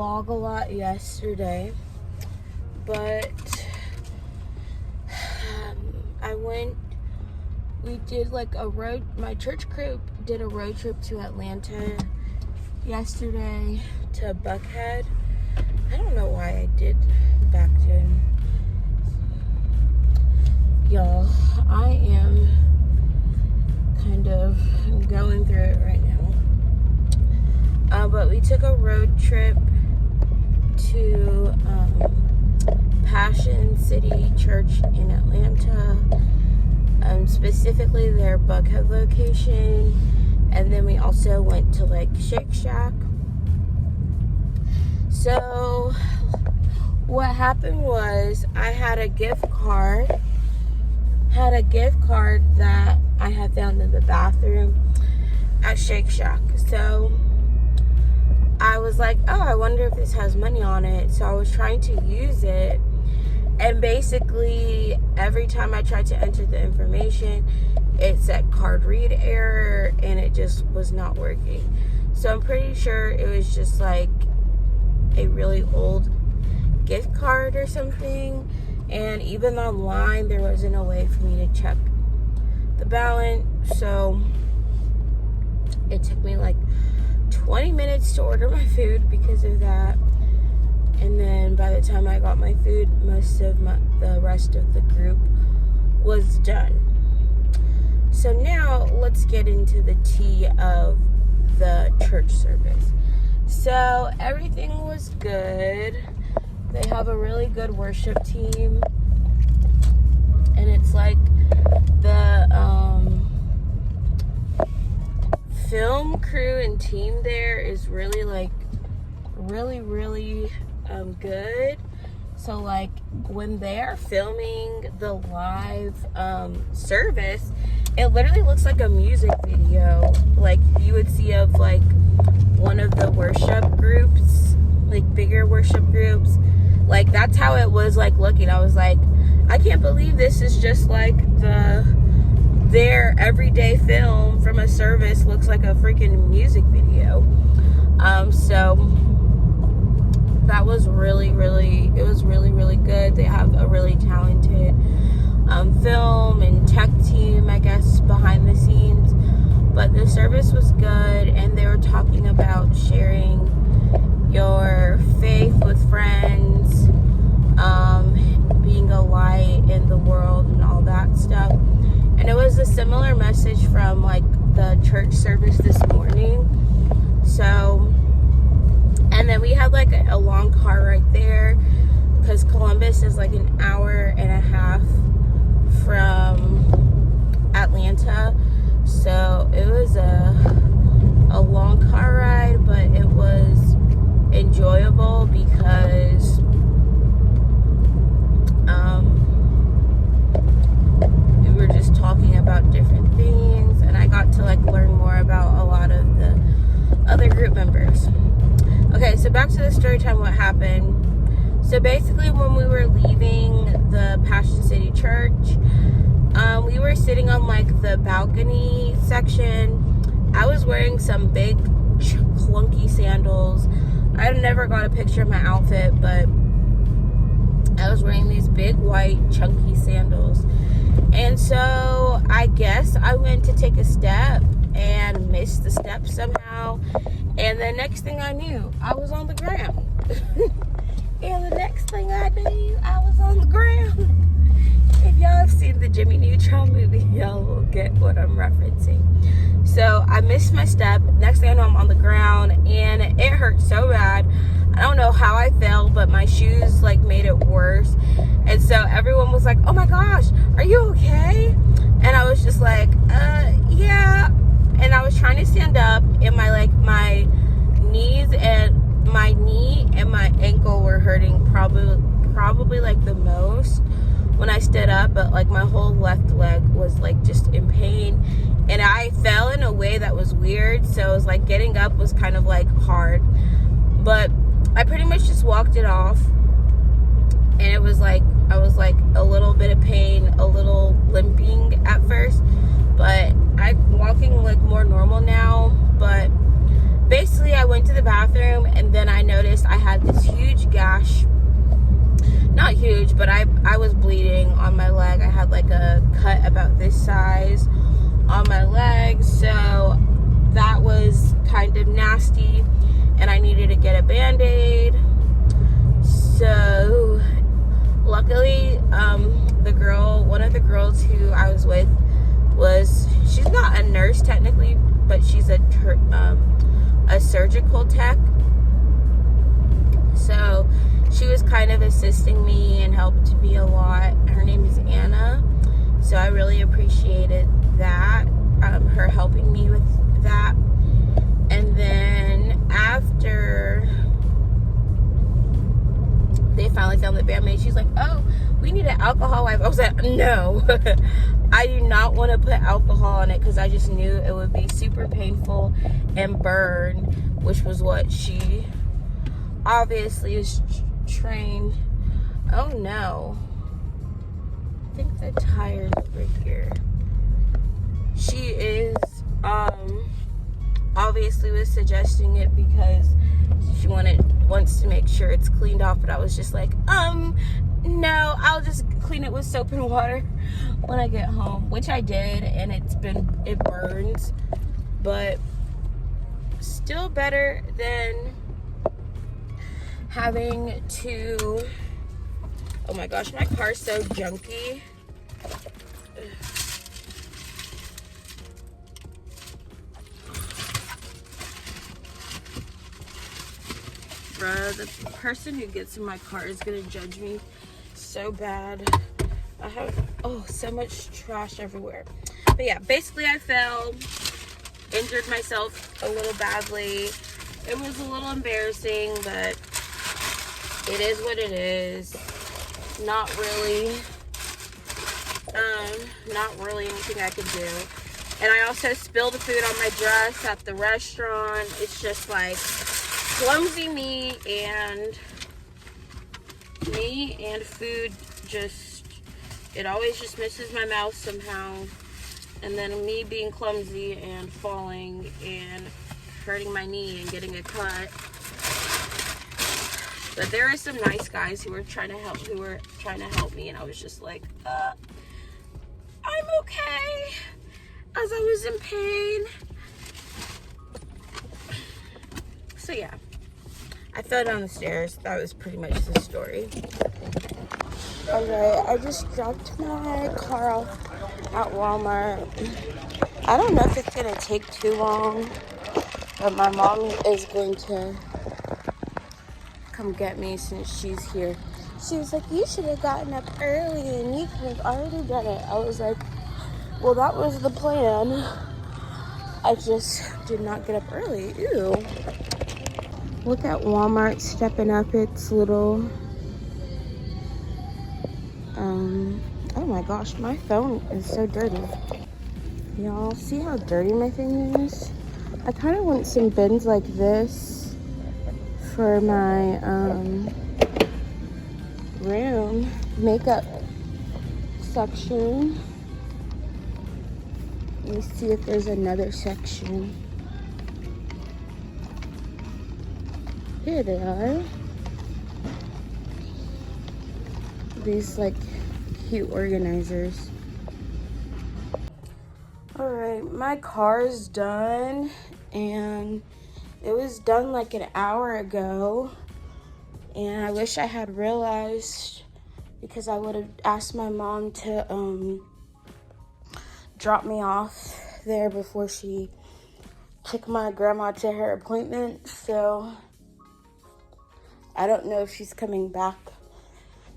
vlog a lot yesterday, but we did like my church group did a road trip to Atlanta yesterday to Buckhead. I don't know why I did back then. Y'all, I am kind of going through it right now. But we took a road trip to Passion City Church in Atlanta, specifically their Buckhead location, and then we also went to like Shake Shack. So what happened was I had a gift card that I had found in the bathroom at Shake Shack. So I was like, oh, I wonder if this has money on it. So I was trying to use it, and basically every time I tried to enter the information, it said card read error, and it just was not working. So I'm pretty sure it was just like a really old gift card or something. And even online, there wasn't a way for me to check the balance. So it took me like 20 minutes to order my food because of that. And then by the time I got my food, most of the rest of the group was done. So now let's get into the tea of the church service. So everything was good. They have a really good worship team, and it's like the film crew and team there is really good. So like when they're filming the live service, it literally looks like a music video like you would see of like one of the worship groups, like bigger worship groups. Like that's how it was like looking. I was like, I can't believe this is just like their everyday film from a service looks like a freaking music video. So that was really good. They have a really talented film and tech team, I guess, behind the scenes. But the service was good, and they were talking about sharing your faith with friends, being a light in the world and all that stuff. And it was a similar message from like the church service this morning. So, and then we had like a long car right there because Columbus is like an hour and a half from Atlanta. So it was a long car ride, but it was enjoyable because we were just talking about different things, and I got to like learn more about a lot of the other group members. Okay, so back to the story time, what happened. So basically when we were leaving the Passion City Church, we were sitting on like the balcony section. I was wearing some big clunky sandals. I never got a picture of my outfit, but I was wearing these big white chunky sandals. And so I guess I went to take a step and missed the step somehow. And the next thing I knew, I was on the ground. And the next thing I knew, I was on the ground. If y'all have seen the Jimmy Neutron movie, y'all will get what I'm referencing. So I missed my step. Next thing I know, I'm on the ground, and it hurt so bad. I don't know how I fell, but my shoes like made it worse. And so everyone was like, oh my gosh, are you okay? And I was just like, yeah. And I was trying to stand up, and my knees and my knee and my ankle were hurting probably like the most when I stood up, but like my whole left leg was like just in pain, and I fell in a way that was weird. So it was like getting up was kind of like hard, but I pretty much just walked it off. And it was like I was like a little bit of pain, a little limping at first, but I'm walking like more normal now. But basically I went to the bathroom, and then I noticed noticed I had this huge gash. Not huge, but I was bleeding on my leg. I had like a cut about this size on my leg, so that was kind of nasty, and I needed to get a band-aid. So luckily, one of the girls who I was with she's not a nurse technically, but she's a surgical tech. So she was kind of assisting me and helped me a lot. Her name is Anna. So I really appreciated that, her helping me with that. And then after they finally found the Band-Aid, she's like, oh, we need an alcohol wipe. I was like, no. I do not want to put alcohol on it because I just knew it would be super painful and burn, which was what she obviously is trained. Oh no, I think the tire's over here. She is obviously was suggesting it because she wants to make sure it's cleaned off, but I was just like, no, I'll just clean it with soap and water when I get home, which I did, and it burns, but still better than having to, oh my gosh, my car's so junky. Bruh, the person who gets in my car is gonna judge me so bad. I have, so much trash everywhere. But yeah, basically I fell, injured myself a little badly. It was a little embarrassing, but it is what it is. Not really anything I could do. And I also spilled the food on my dress at the restaurant. It's just like clumsy me and food, just, it always just misses my mouth somehow. And then me being clumsy and falling and hurting my knee and getting a cut. But there are some nice guys who were trying to help me, and I was just like, I'm okay, as I was in pain. So yeah, I fell down the stairs. That was pretty much the story. Alright, I just dropped my car off at Walmart. I don't know if it's gonna take too long, but my mom is going to come get me since she's here. She was like, you should have gotten up early and you could have already done it. I was like, well, that was the plan. I just did not get up early. Ew. Look at Walmart stepping up its little, oh my gosh, my phone is so dirty. Y'all see how dirty my thing is? I kind of want some bins like this for my room makeup section. Let me see if there's another section. Here they are. These like cute organizers. Alright, my car is done, and it was done like an hour ago, and I wish I had realized, because I would have asked my mom to drop me off there before she took my grandma to her appointment. So I don't know if she's coming back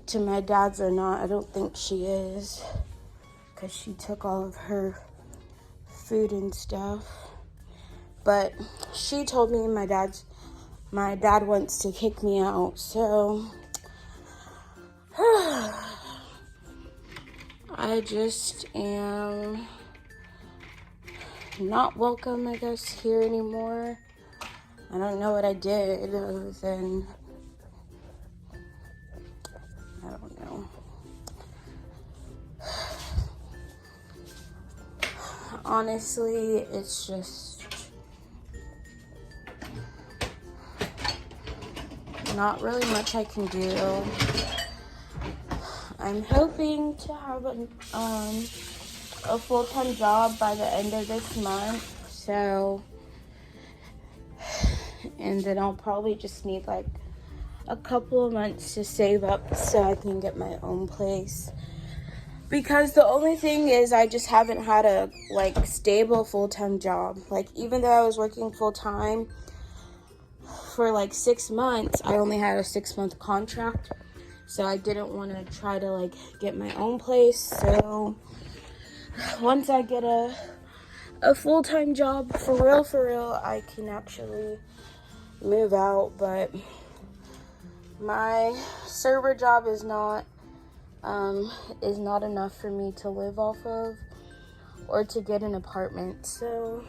to my dad's or not. I don't think she is, because she took all of her food and stuff. But she told me my dad wants to kick me out, so I just am not welcome, I guess, here anymore. I don't know what I did other than, I don't know. Honestly, it's just, not really much I can do. I'm hoping to have a full-time job by the end of this month. So, and then I'll probably just need like a couple of months to save up so I can get my own place. Because the only thing is I just haven't had a like stable full-time job. Like even though I was working full-time for like 6 months, I only had a 6-month contract. So I didn't want to try to like get my own place. So once I get a full-time job for real, I can actually move out. But my server job is not enough for me to live off of or to get an apartment. So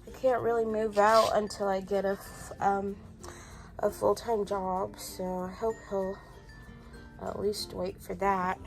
I can't really move out until I get a full-time job. So I hope he'll at least wait for that.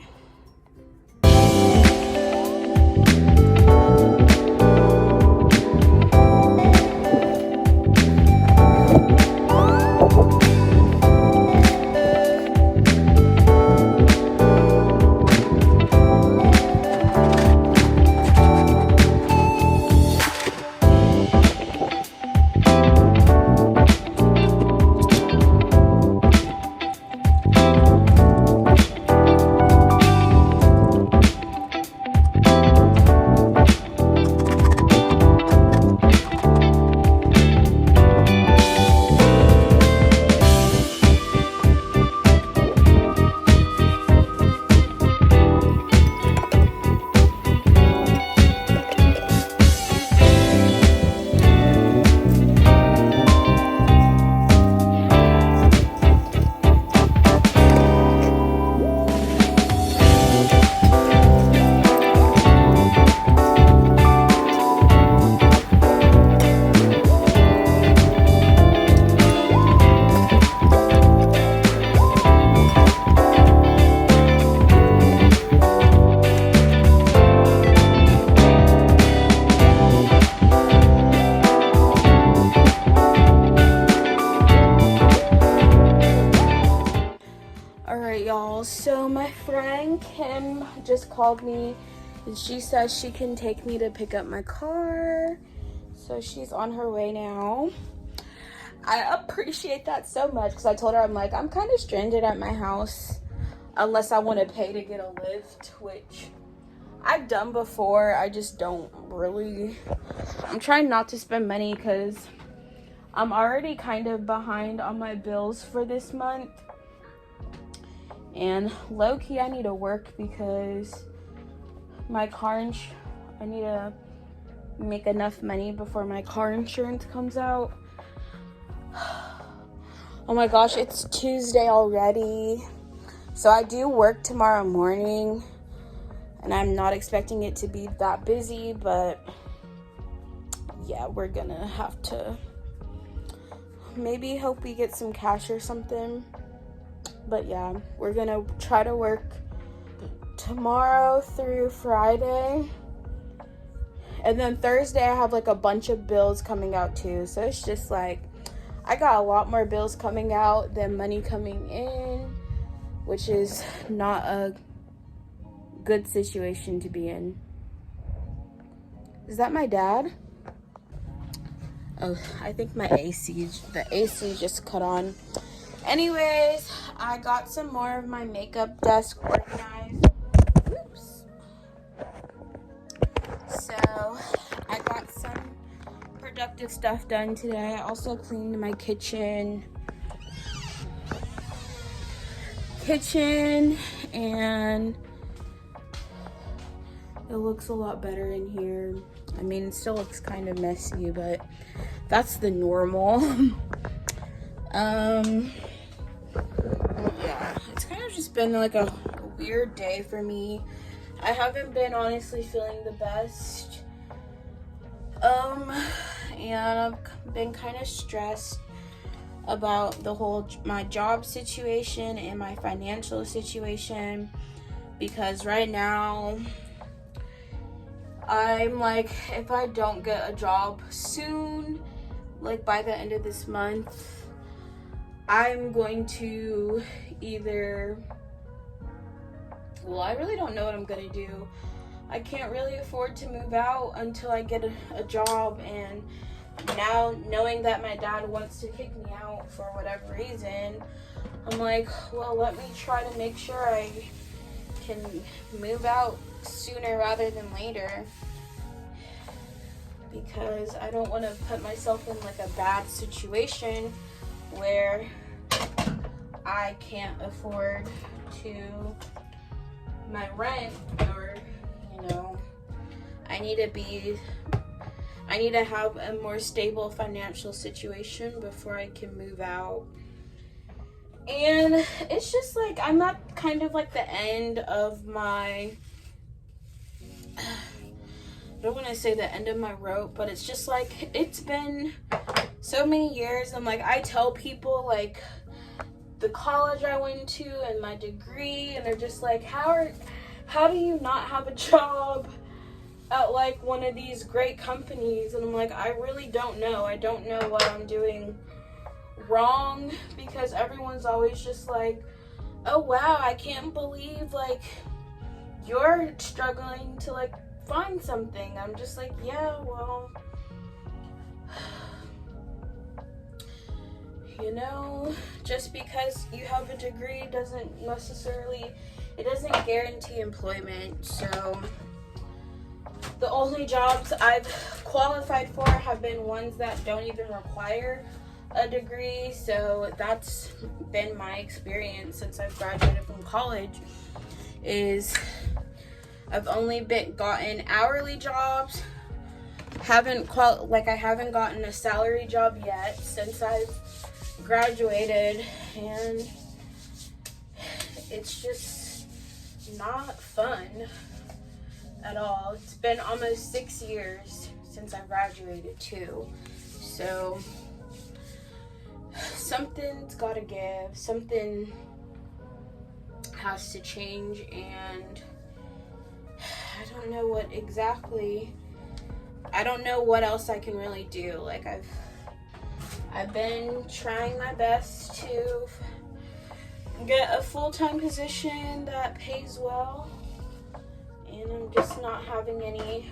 Y'all, so my friend Kim just called me and she says she can take me to pick up my car, so she's on her way now. I appreciate that so much because I told her I'm kind of stranded at my house unless I want to pay to get a lift, which I've done before. I just don't really. I'm trying not to spend money because I'm already kind of behind on my bills for this month. And low-key, I need to work because my I need to make enough money before my car insurance comes out. Oh my gosh, it's Tuesday already. So I do work tomorrow morning, and I'm not expecting it to be that busy, but yeah, we're gonna have to maybe hope we get some cash or something. But yeah, we're gonna try to work tomorrow through Friday. And then Thursday I have like a bunch of bills coming out too. So it's just like, I got a lot more bills coming out than money coming in, which is not a good situation to be in. Is that my dad? Oh, I think the AC just cut on. Anyways, I got some more of my makeup desk organized. Oops. So, I got some productive stuff done today. I also cleaned my kitchen, and it looks a lot better in here. I mean, it still looks kind of messy, but that's the normal. Yeah, it's kind of just been like a weird day for me. I haven't been honestly feeling the best. And I've been kind of stressed about my job situation and my financial situation, because right now I'm like, if I don't get a job soon, like by the end of this month, I'm going to either, well, I really don't know what I'm gonna do. I can't really afford to move out until I get a job, and now knowing that my dad wants to kick me out for whatever reason, I'm like, well, let me try to make sure I can move out sooner rather than later, because I don't want to put myself in like a bad situation where I can't afford to my rent, or I need to have a more stable financial situation before I can move out. And it's just like I'm at kind of like the end of my, I don't want to say the end of my rope, but it's just like it's been so many years. And like I tell people like the college I went to and my degree, and they're just like, how do you not have a job at like one of these great companies? And I'm like, I really don't know. I don't know what I'm doing wrong, because everyone's always just like, oh wow, I can't believe like you're struggling to like find something. I'm just like, yeah, well, just because you have a degree doesn't guarantee employment. So the only jobs I've qualified for have been ones that don't even require a degree. So that's been my experience since I've graduated from college, is I've only gotten hourly jobs. I haven't gotten a salary job yet since I've graduated, and it's just not fun at all. It's been almost 6 years since I graduated too, so something's gotta give. Something has to change, and I don't know what exactly. I don't know what else I can really do. Like I've been trying my best to get a full-time position that pays well, and I'm just not having any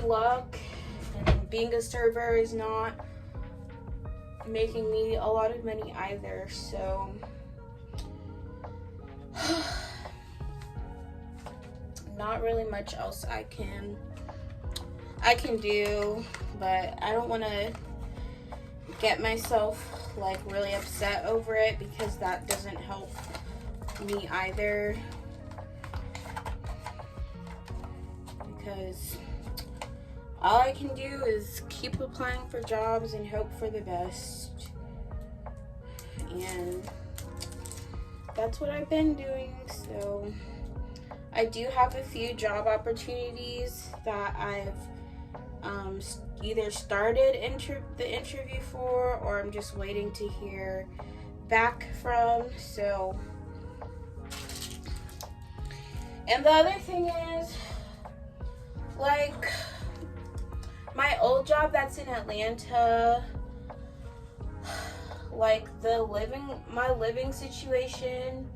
luck. And being a server is not making me a lot of money either, so not really much else I can do. But I don't want to get myself like really upset over it, because that doesn't help me either, because all I can do is keep applying for jobs and hope for the best. And that's what I've been doing. So I do have a few job opportunities that I've either started the interview for, or I'm just waiting to hear back from. So, and the other thing is, like, my old job that's in Atlanta, like my living situation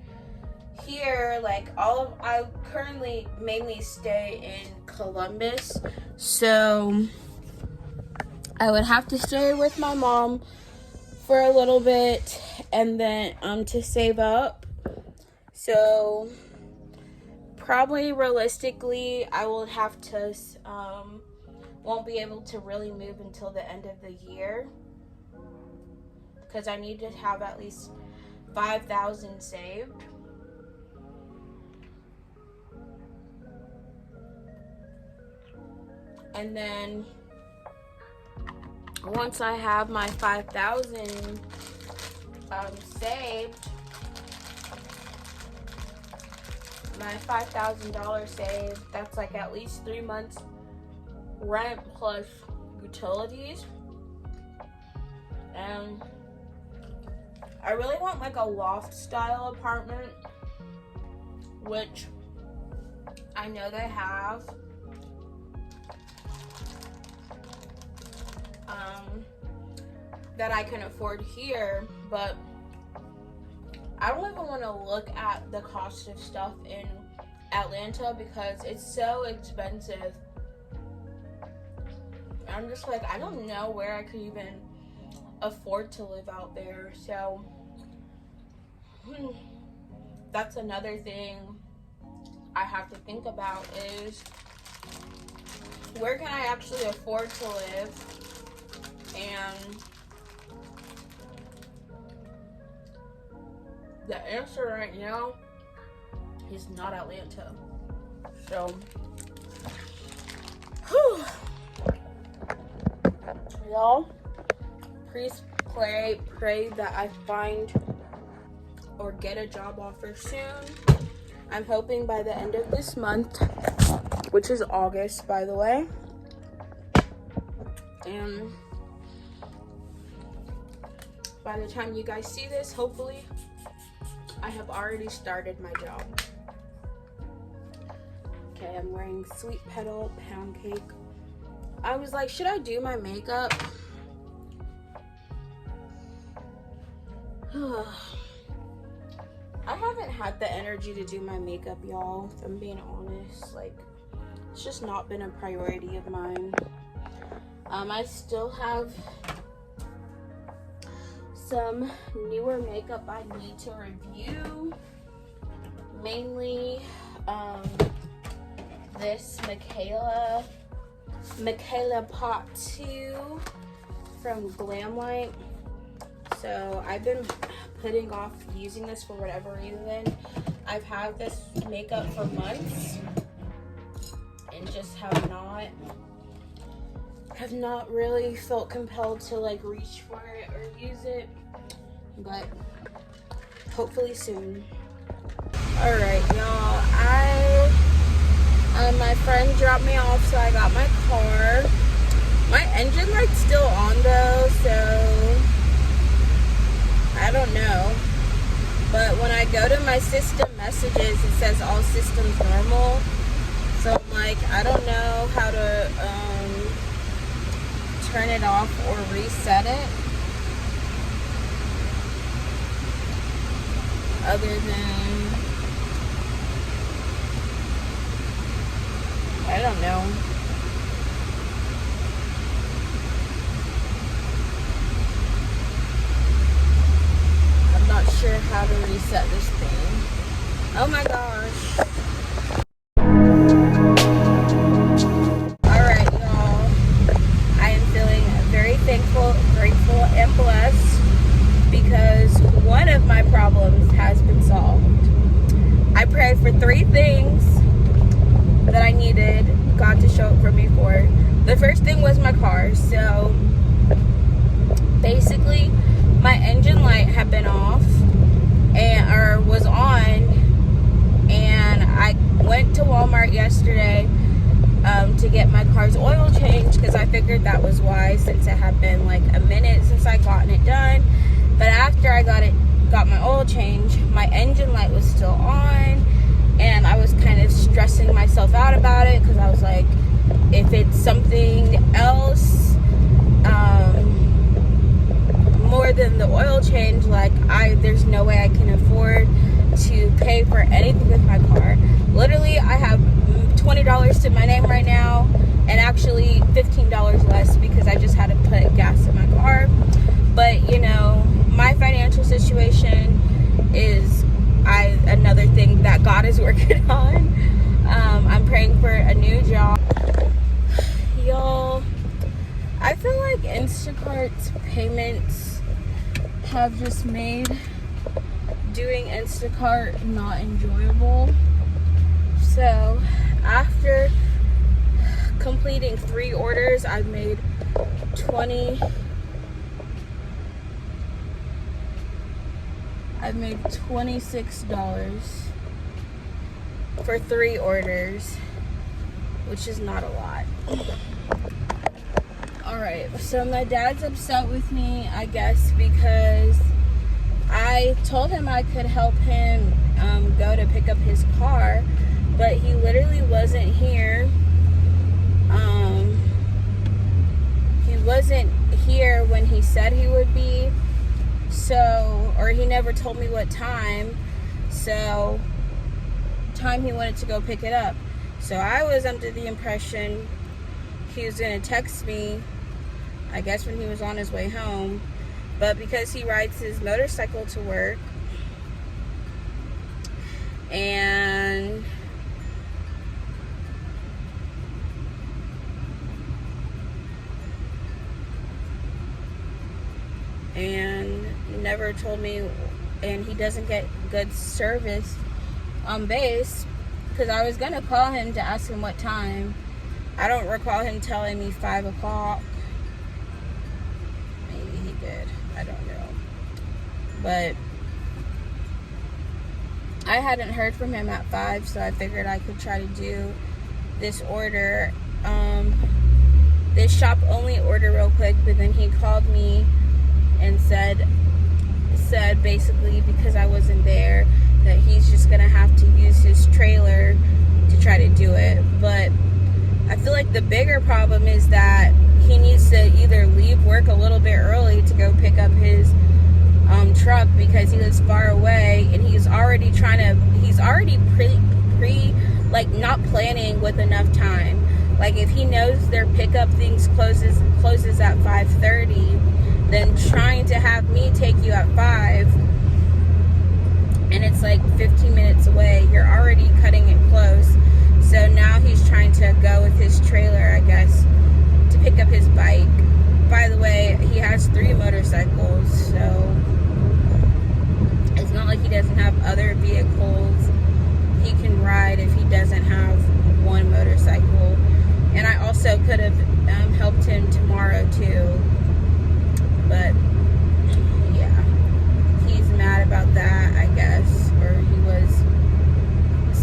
here, like I currently mainly stay in Columbus, so I would have to stay with my mom for a little bit, and then to save up. So probably realistically I will have to won't be able to really move until the end of the year, because I need to have at least $5,000 saved. And then once I have my $5,000 saved, my $5,000 saved, that's like at least 3 months rent plus utilities. And I really want like a loft style apartment, which I know they have. that I can afford here, but I don't even want to look at the cost of stuff in Atlanta because it's so expensive. I'm just like, I don't know where I could even afford to live out there. So that's another thing I have to think about, is where can I actually afford to live? And the answer right now is not Atlanta. So, whew. Y'all, please pray that I find or get a job offer soon. I'm hoping by the end of this month, which is August, by the way. And by the time you guys see this, hopefully, I have already started my job. Okay, I'm wearing Sweet Petal Pound Cake. I was like, should I do my makeup? I haven't had the energy to do my makeup, y'all, if I'm being honest. Like, it's just not been a priority of mine. I still have some newer makeup I need to review. Mainly, this Michaela Pot 2 from Glamlight. So I've been putting off using this for whatever reason. I've had this makeup for months and just have not really felt compelled to like reach for it or use it, but hopefully soon. All right, y'all, my friend dropped me off, so I got my car. My engine light's still on though, so I don't know. But when I go to my system messages, it says all systems normal. So I'm like, I don't know how to turn it off or reset it. Other than, I don't know. I'm not sure how to reset this thing. Oh my gosh. Alright, y'all. I am feeling very thankful, grateful, and blessed because one of my problems has been solved. I prayed for 3 things that I needed God to show up for me for. The first thing was my car. So basically my engine light had been off or was on, and I went to Walmart yesterday to get my car's oil changed because I figured that was why, since it had been like a minute since I gotten it done. But after I got my oil change, my engine light was still on, and I was kind of stressing myself out about it because I was like, if it's something else more than the oil change, like there's no way I can afford to pay for anything with my car. Literally, I have $20 to my name right now, and actually $15 less because I just had to put gas in my car. But you know, my financial situation is another thing that God is working on. I'm praying for a new job. Y'all, I feel like Instacart's payments have just made doing Instacart not enjoyable. So after completing 3 orders, I've made $26 for 3 orders, which is not a lot. Alright, so my dad's upset with me, I guess, because I told him I could help him go to pick up his car, but he literally wasn't here. He wasn't here when he said he would be. So, or he never told me what time. So, time he wanted to go pick it up. So I was under the impression he was going to text me, I guess when he was on his way home. But because he rides his motorcycle to work, and never told me, and he doesn't get good service on base, because I was gonna call him to ask him what time. I don't recall him telling me 5 o'clock. Maybe he did, I don't know. But I hadn't heard from him at 5, so I figured I could try to do this order, this shop only order real quick. But then he called me and said basically, because I wasn't there, that he's just gonna have to use his trailer to try to do it. But I feel like the bigger problem is that he needs to either leave work a little bit early to go pick up his truck, because he lives far away, and he's already like not planning with enough time. Like, if he knows their pickup things closes at 5:30, then trying to have me take you at 5, and it's like 15 minutes away, you're already cutting it close. So now he's trying to go with his trailer, I guess, to pick up his bike. By the way, he has 3 motorcycles, so it's not like he doesn't have other vehicles he can ride if he doesn't have one motorcycle. And I also could have helped him tomorrow too. But yeah, he's mad about that, I guess, or he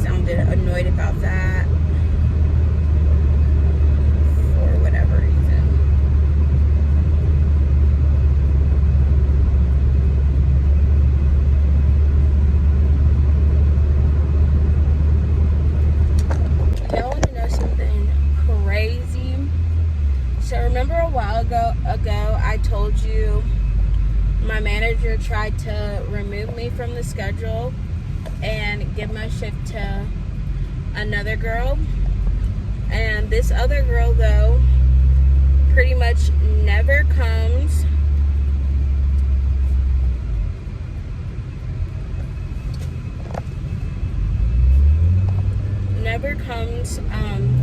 sounded annoyed about that for whatever reason. Y'all want to know something crazy? So remember a while ago I told you my manager tried to remove me from the schedule and give my shift to another girl. And this other girl, though, pretty much never comes.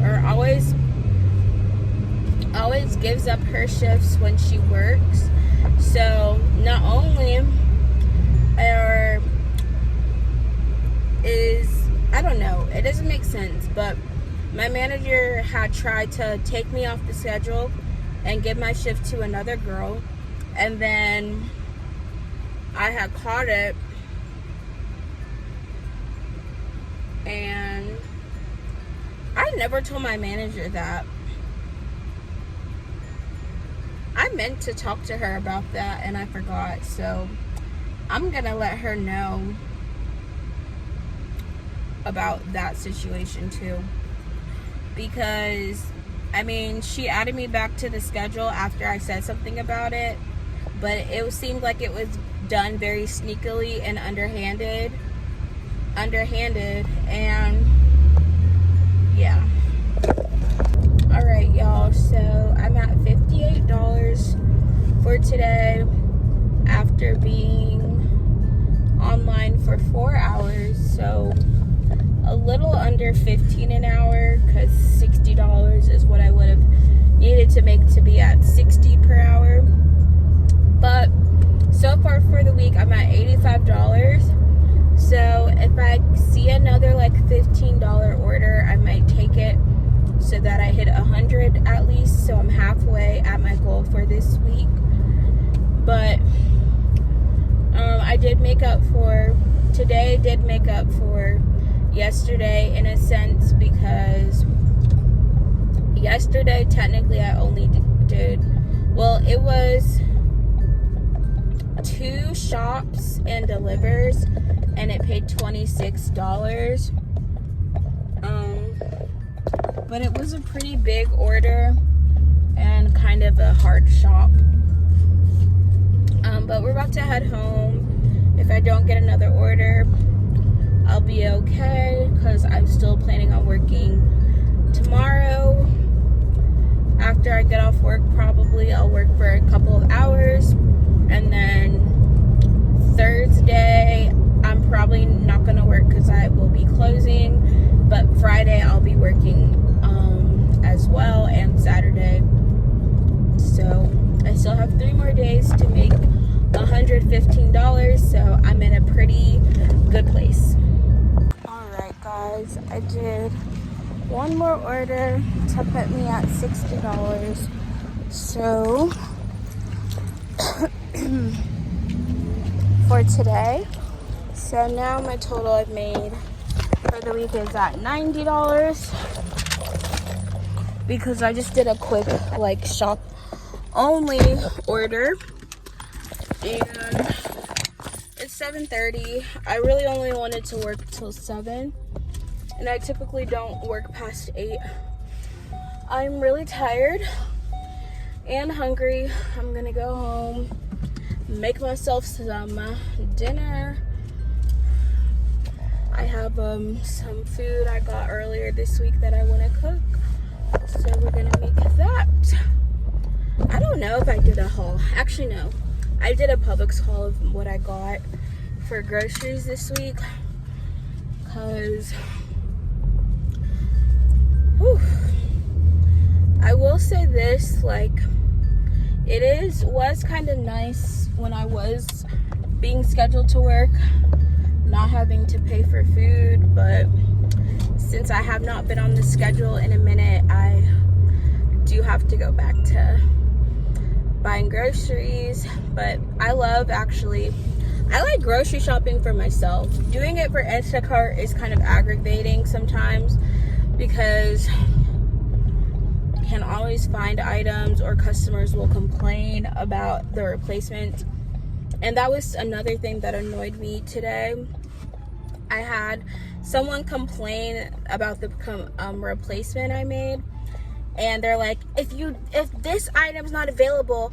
Or always gives up her shifts when she works. So not only I don't know, it doesn't make sense, but my manager had tried to take me off the schedule and give my shift to another girl, and then I had caught it, and I never told my manager that. I meant to talk to her about that, and I forgot. So I'm gonna let her know about that situation too, because I mean, she added me back to the schedule after I said something about it, but it seemed like it was done very sneakily and underhanded, and yeah. Alright, y'all, so I'm at $58 for today after being online for 4 hours, so a little under $15 an hour, because $60 is what I would have needed to make to be at 60 per hour. But so far for the week, I'm at $85. So if I see another like $15 order, I might take it, so that I hit 100 at least, so I'm halfway at my goal for this week. But I did make up for today, did make up for yesterday in a sense, because yesterday technically I only did, well, it was 2 shops and delivers, and it paid $26. But it was a pretty big order and kind of a hard shop. But we're about to head home. If I don't get another order, I'll be okay, because I'm still planning on working tomorrow. After I get off work, probably I'll work for a couple of hours, and then Thursday I'm probably not gonna work because I will be closing, but Friday I'll be working as well, and Saturday. So I still have 3 more days to make $115, so I'm in a pretty good place. Alright guys, I did one more order to put me at $60. So for today, so now my total I've made for the week is at $90, because I just did a quick like shop only order, and it's 7:30. I really only wanted to work till 7, and I typically don't work past 8. I'm really tired and hungry. I'm gonna go home, make myself some dinner. I have some food I got earlier this week that I want to cook, so we're gonna make that. I don't know if I did a haul. Actually, no. I did a Publix haul of what I got for groceries this week, because I will say this, like, was kind of nice when I was being scheduled to work, not having to pay for food, but since I have not been on the schedule in a minute, I do have to go back to buying groceries. But I like grocery shopping for myself. Doing it for Instacart is kind of aggravating sometimes, because you can't always find items, or customers will complain about the replacement. And that was another thing that annoyed me today. I had someone complain about the replacement I made, and they're like, if this item's not available,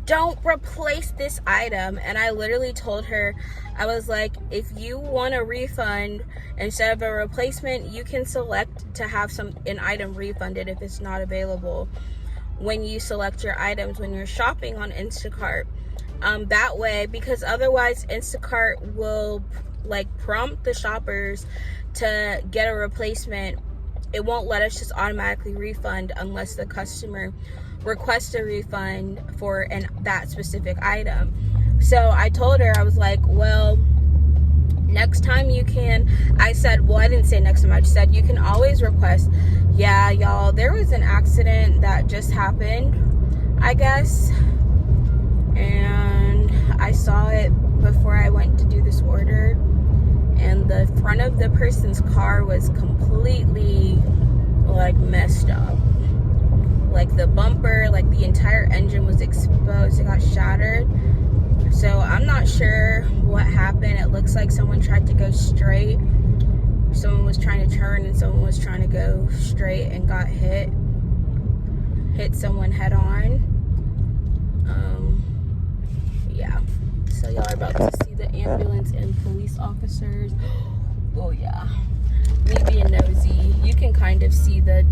don't replace this item. And I literally told her, I was like, if you want a refund instead of a replacement, you can select to have an item refunded if it's not available when you select your items when you're shopping on Instacart. That way, because otherwise Instacart will like prompt the shoppers to get a replacement. It won't let us just automatically refund unless the customer requests a refund for that specific item. So I told her, I was like, well, next time you can, I said, well, I didn't say next time, I just said you can always request. Yeah, y'all, there was an accident that just happened, I guess, and I saw it before I went to do this order, and the front of the person's car was completely like messed up. Like the bumper, like the entire engine was exposed. It got shattered. So I'm not sure what happened. It looks like someone tried to go straight. Someone was trying to turn, and someone was trying to go straight and got hit someone head on. Yeah. So y'all are about to see the ambulance and police officers. Oh yeah. Me being nosy, you can kind of see the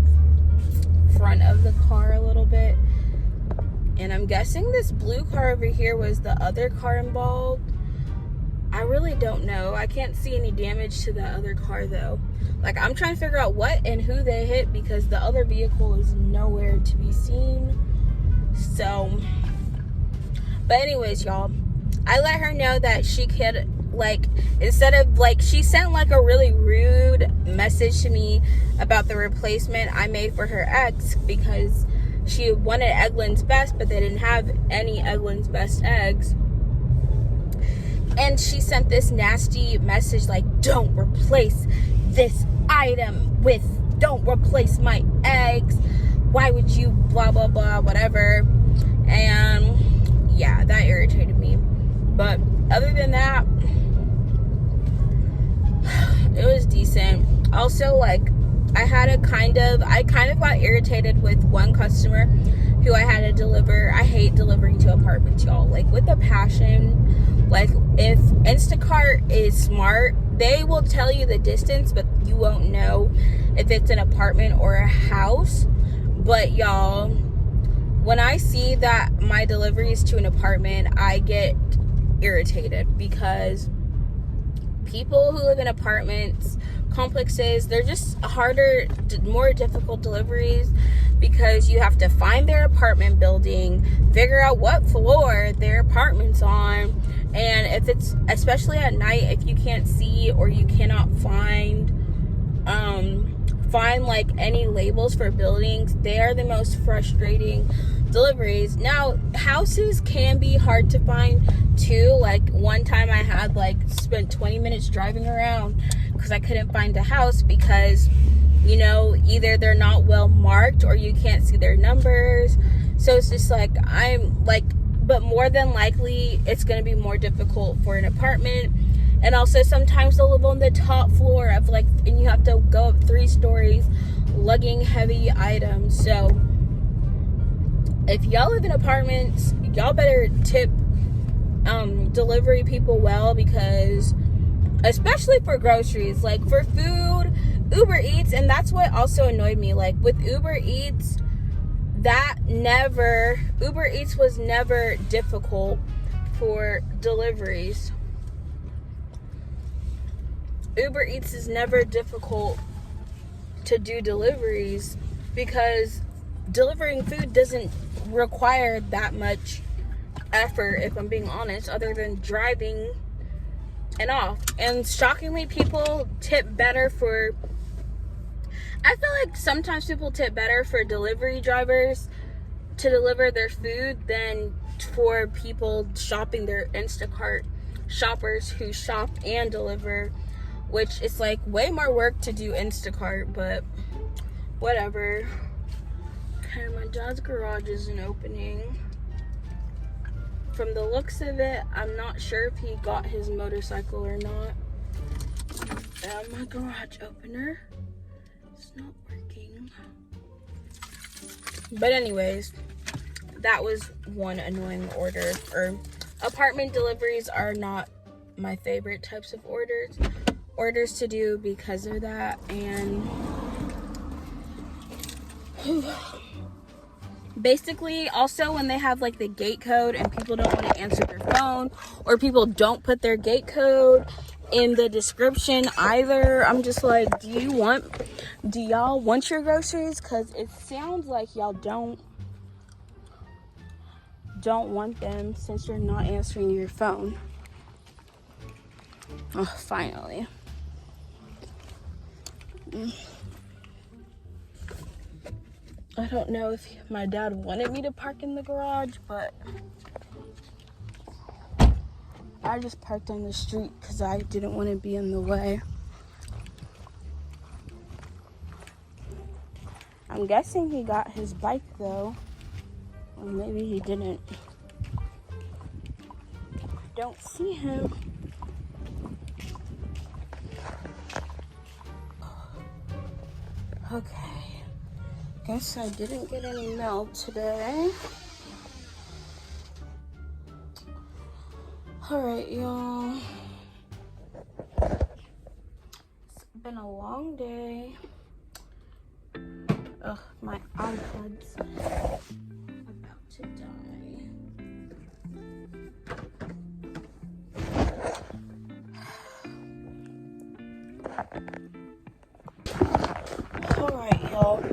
front of the car a little bit, and I'm guessing this blue car over here was the other car involved. I really don't know. I can't see any damage to the other car though. Like, I'm trying to figure out what and who they hit, because the other vehicle is nowhere to be seen. So, but anyways, y'all, I let her know that she could, like, instead of, like, she sent like a really rude message to me about the replacement I made for her ex, because she wanted Eggland's Best, but they didn't have any Eggland's Best eggs. And she sent this nasty message like, don't replace this item with, don't replace my eggs. Why would you blah, blah, blah, whatever. And yeah, that irritated me. But other than that, it was decent. Also, like, I kind of got irritated with one customer who I had to deliver. I hate delivering to apartments, y'all, like with a passion. Like, if Instacart is smart, they will tell you the distance, but you won't know if it's an apartment or a house. But y'all, when I see that my delivery is to an apartment, I get irritated, because people who live in apartments complexes, they're just harder, more difficult deliveries, because you have to find their apartment building, figure out what floor their apartment's on, and if it's, especially at night, if you can't see or you cannot find like any labels for buildings, they are the most frustrating deliveries. Now, houses can be hard to find too. Like, one time I had spent 20 minutes driving around because I couldn't find a house, because either they're not well marked or you can't see their numbers. So it's just but more than likely it's going to be more difficult for an apartment. And also, sometimes they'll live on the top floor of and you have to go up 3 stories lugging heavy items. So if y'all live in apartments, y'all better tip delivery people well, because especially for groceries, like for food, Uber Eats, and that's what also annoyed me. Like with Uber Eats, Uber Eats was never difficult for deliveries. Uber Eats is never difficult to do deliveries, because delivering food doesn't require that much effort, if I'm being honest, other than driving and off. And shockingly, people tip better for, I feel like sometimes people tip better for delivery drivers to deliver their food than for people shopping, their Instacart shoppers who shop and deliver, which is way more work to do Instacart, but whatever. Okay, my dad's garage isn't opening. From the looks of it, I'm not sure if he got his motorcycle or not. And my garage opener is not working. But anyways, that was one annoying order. Or apartment deliveries are not my favorite types of orders to do because of that. And basically, also when they have the gate code and people don't want to answer their phone, or people don't put their gate code in the description either, I'm just like, do y'all want your groceries? Because it sounds like y'all don't want them, since you're not answering your phone. Oh, finally. I don't know if my dad wanted me to park in the garage, but I just parked on the street because I didn't want to be in the way. I'm guessing he got his bike though, or maybe he didn't. I don't see him. Okay. Guess I didn't get any mail today. Alright, y'all. It's been a long day. Ugh, my iPod's about to die. Alright, y'all.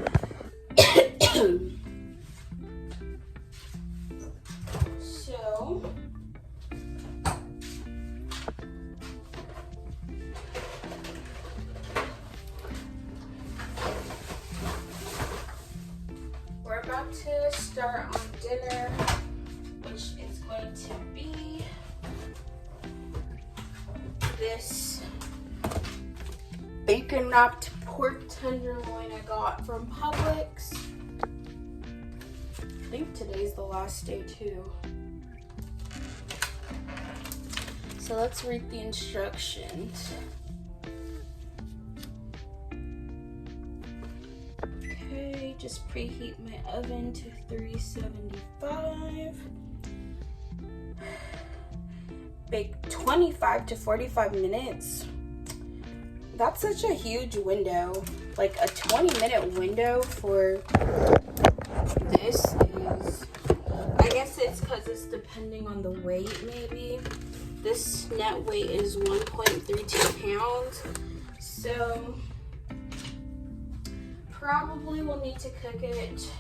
So, we're about to start on dinner, which is going to be this bacon wrapped pork tenderloin I got from Publix. I think today's the last day too. So let's read the instructions. just preheat my oven to 375. Bake 25 to 45 minutes. That's such a huge window. Like a 20-minute window for this is, I guess it's because it's depending on the weight maybe. This net weight is 1.32 pounds. So probably will need to cook it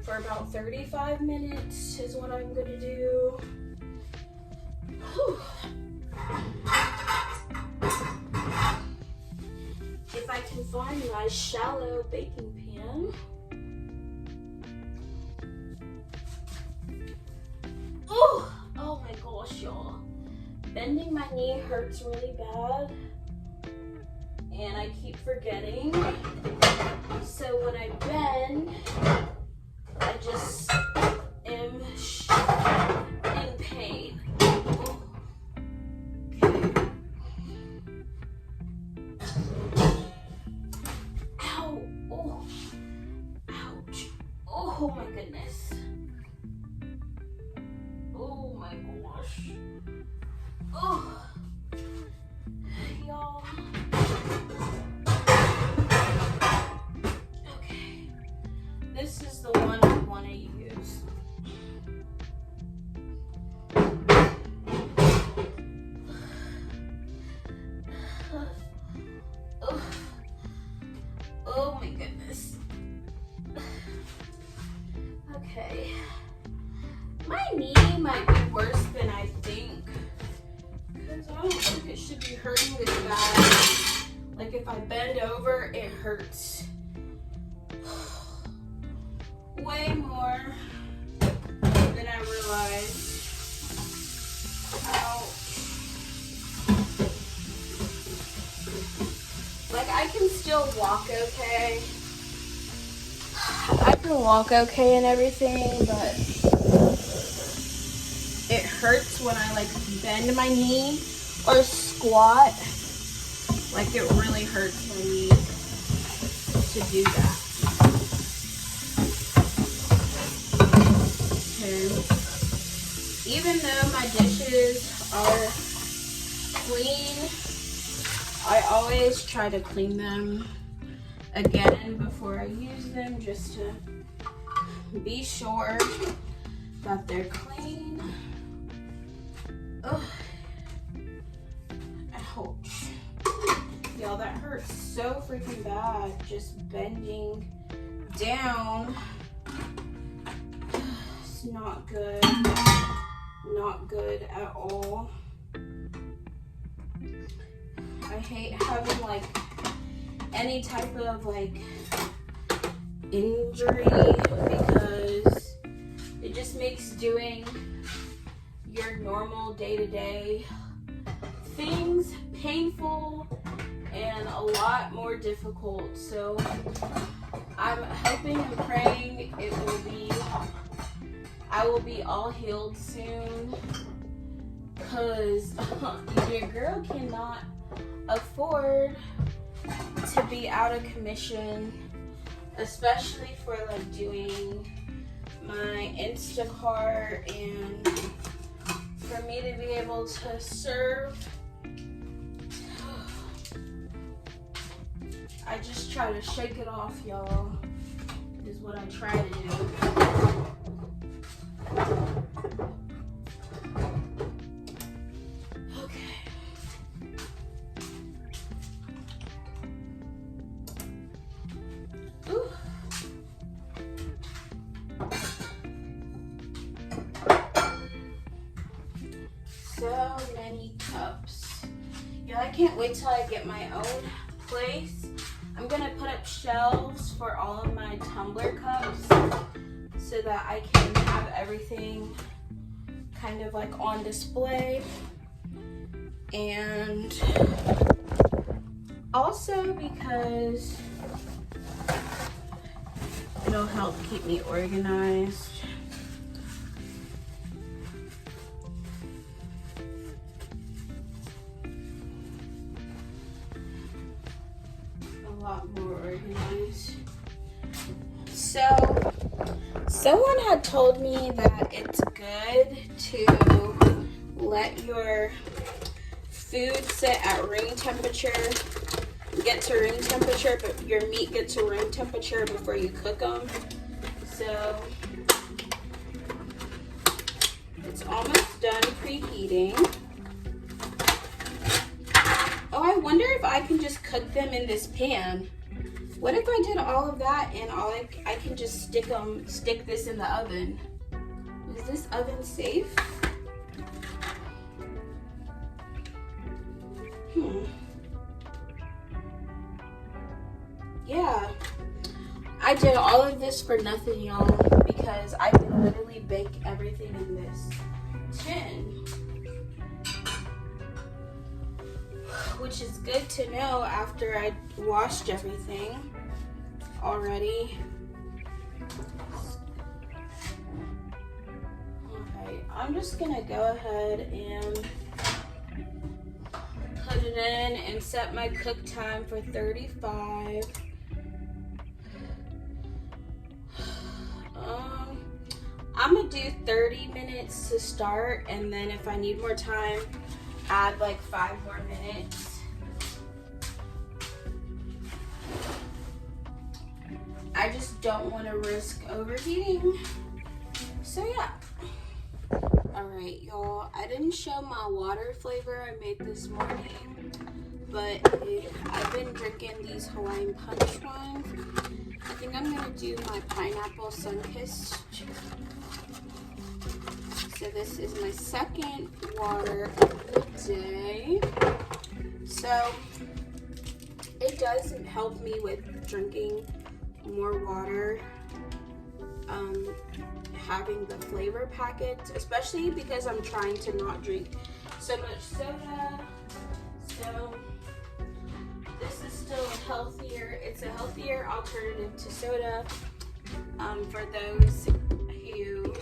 for about 35 minutes is what I'm gonna do. Whew. If I can find my shallow baking pan. Oh my gosh, y'all. Bending my knee hurts really bad. And I keep forgetting. So when I bend, I just am in pain. Ow. Oh. Ouch. Oh my goodness. Oh my gosh. Oh. Y'all. Okay. This is the one I want to use. Oh my goodness. Okay. My knee might be worse than I think. Because I don't think it should be hurting this bad. Like if I bend over, it hurts way more than I realized. Ouch. Like I can still walk okay. I can walk okay and everything, but it hurts when I like bend my knee or squat. Like it really hurts my knee to do that. Okay. Even though my dishes are clean, I always try to clean them again before I use them just to be sure that they're clean. Ugh. Ouch. Y'all, that hurts so freaking bad. Just bending down. It's not good. Not good at all. I hate having like any type of like injury because it just makes doing your normal day-to-day things painful and a lot more difficult. So I'm hoping and praying I will be all healed soon, because your girl cannot afford to be out of commission, especially for like doing my Instacart and for me to be able to serve. I just try to shake it off, y'all, is what I try to do. Okay. Ooh. So many cups. Yeah, I can't wait till I get my own place. I'm gonna put up shelves for all of my tumbler cups so that I can have everything kind of like on display. And also because it'll help keep me organized. A lot more organized. So, someone had told me that it's good to let your food sit at room temperature, get to room temperature, but your meat gets to room temperature before you cook them. So, it's almost done preheating. Oh, I wonder if I can just cook them in this pan. What if I did all of that and I can just stick this in the oven? Is this oven safe? Yeah. I did all of this for nothing, y'all, because I can literally bake everything in this tin. Which is good to know after I washed everything already. Okay, I'm just gonna go ahead and put it in and set my cook time for 35. I'm gonna do 30 minutes to start, and then if I need more time, add like 5 more minutes. I just don't want to risk overheating. So yeah. Alright, y'all. I didn't show my water flavor I made this morning, but I've been drinking these Hawaiian Punch ones. I think I'm gonna do my pineapple sun-kissed. So this is my second water of the day. So it does help me with drinking more water, having the flavor packets, especially because I'm trying to not drink so much soda. So this is still healthier. It's a healthier alternative to soda for those who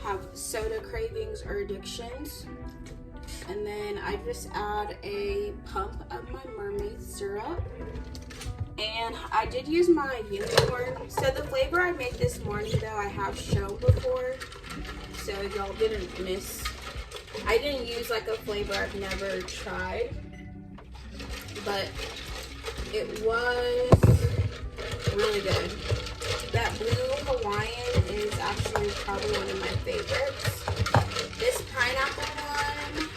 have soda cravings or addictions. And then I just add a pump of my mermaid syrup. And I did use my unicorn. So the flavor I made this morning, though, I have shown before. So y'all didn't miss. I didn't use like a flavor I've never tried. But it was really good. That blue Hawaiian is actually probably one of my favorites. This pineapple one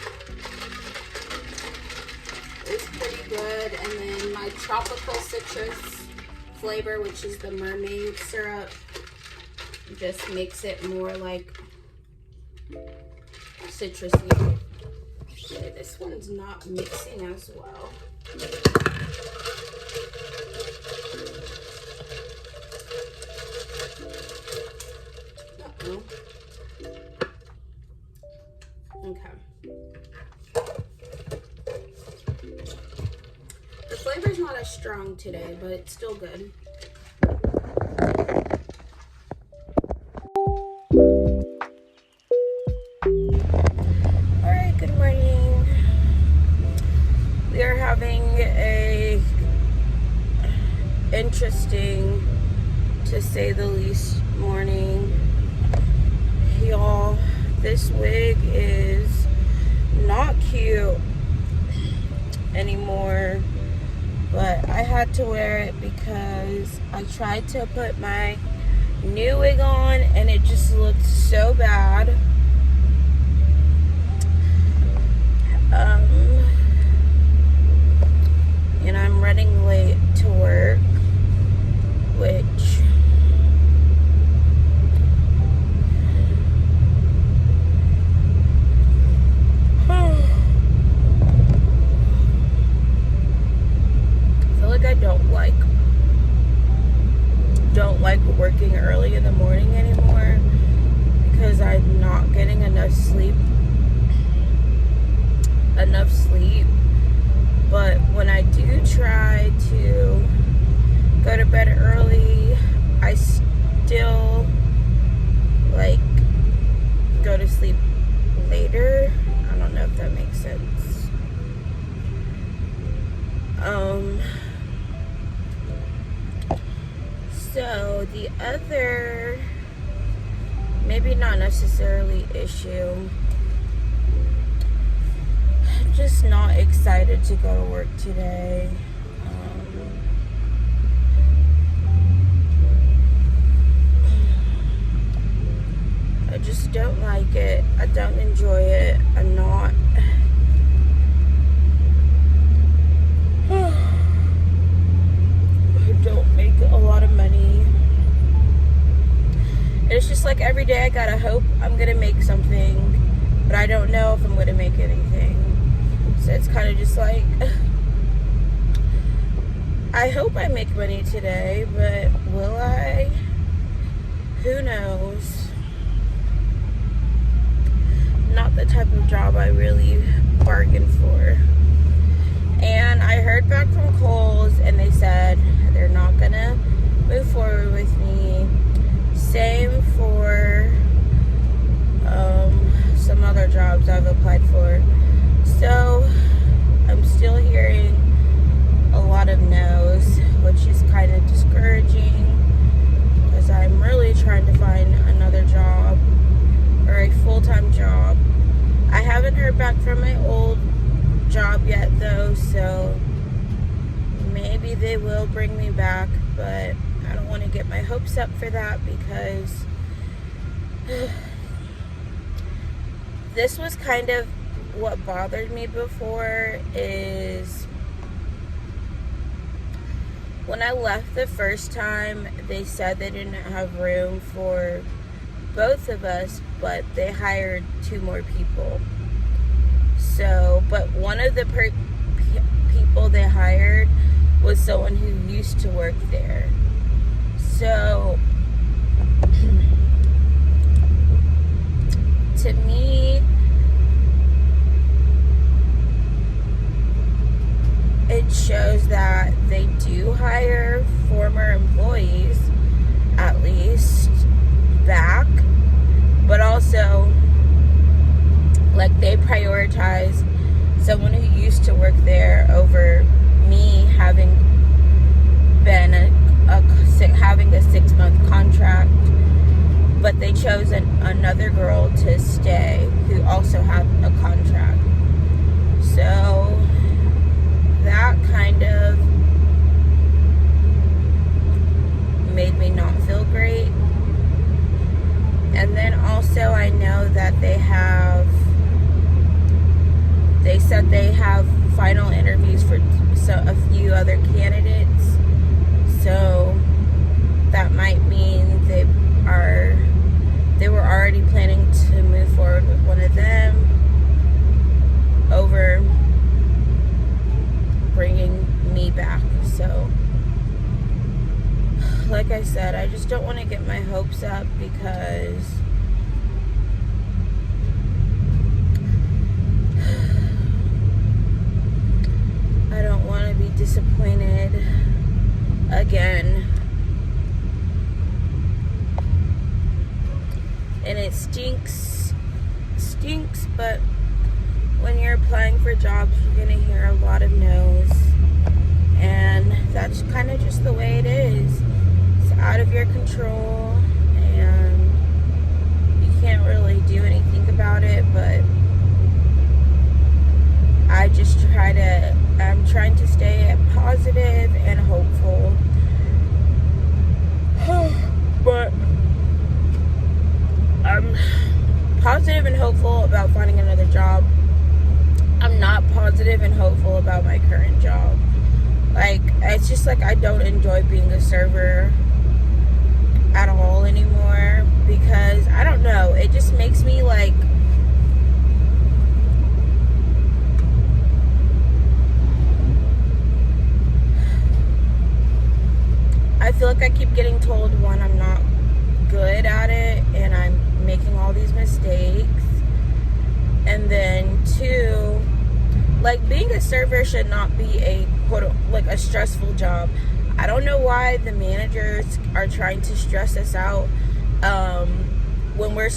is pretty good. And then my tropical citrus flavor, which is the mermaid syrup, just makes it more like citrusy. Okay, this one's not mixing as well. Uh-oh. Okay. The flavor's not as strong today, but it's still good. Alright, good morning. We are having a interesting, to say the least, morning. Y'all, this wig is not cute anymore, but I had to wear it because I tried to put my new wig on and it just looked so bad. And I'm running late to work, which I feel like I don't like working early in the morning anymore because I'm not getting enough sleep. But when I do try to go to bed early, I still like go to sleep later. I don't know if that makes sense. So the other, maybe not necessarily issue, I'm just not excited to go to work today. I just don't like it. I don't enjoy it. I'm not. I don't make a lot of money. It's just like every day I gotta hope I'm gonna make something, but I don't know if I'm gonna make anything. So it's kind of just like, I hope I make money today, but will I? Who knows? Not the type of job I really bargained for. And I heard back from Kohl's and they said they're not gonna move forward with me. Same for some other jobs I've applied for. So I'm still hearing a lot of no's, which is kind of discouraging because I'm really trying to find another job or a full-time job. I haven't heard back from my old job yet though, so maybe they will bring me back, but I don't want to get my hopes up for that because this was kind of what bothered me before. Is when I left the first time, they said they didn't have room for both of us, but they hired 2 more people. So, but one of the people they hired was someone who used to work there. So, to me, it shows that they do hire former employees, at least, back, but also like they prioritize someone who used to work there over me having been having a 6-month contract, but they chose another girl to stay who also had a contract. So that kind of made me not feel great. And then also I know that they said they have final interviews for a few other candidates. So that might mean they were already planning to move forward with one of them over bringing me back. So like I said, I just don't want to get my hopes up because I don't want to be disappointed again. And it stinks, but when you're applying for jobs, you're going to hear a lot of no's. And that's kind of just the way it is. It's out of your control, and you can't really do anything about it, but I'm trying to stay positive and hopeful. But I'm positive and hopeful about finding another job. I'm not positive and hopeful about my current job. Like, it's just like I don't enjoy being a server at all anymore because, I don't know, it just makes me like, I feel like I keep getting told, one, I'm not good at it and I'm making all these mistakes, and then 2, like, being a server should not be a a stressful job. I don't know why the managers are trying to stress us out when we're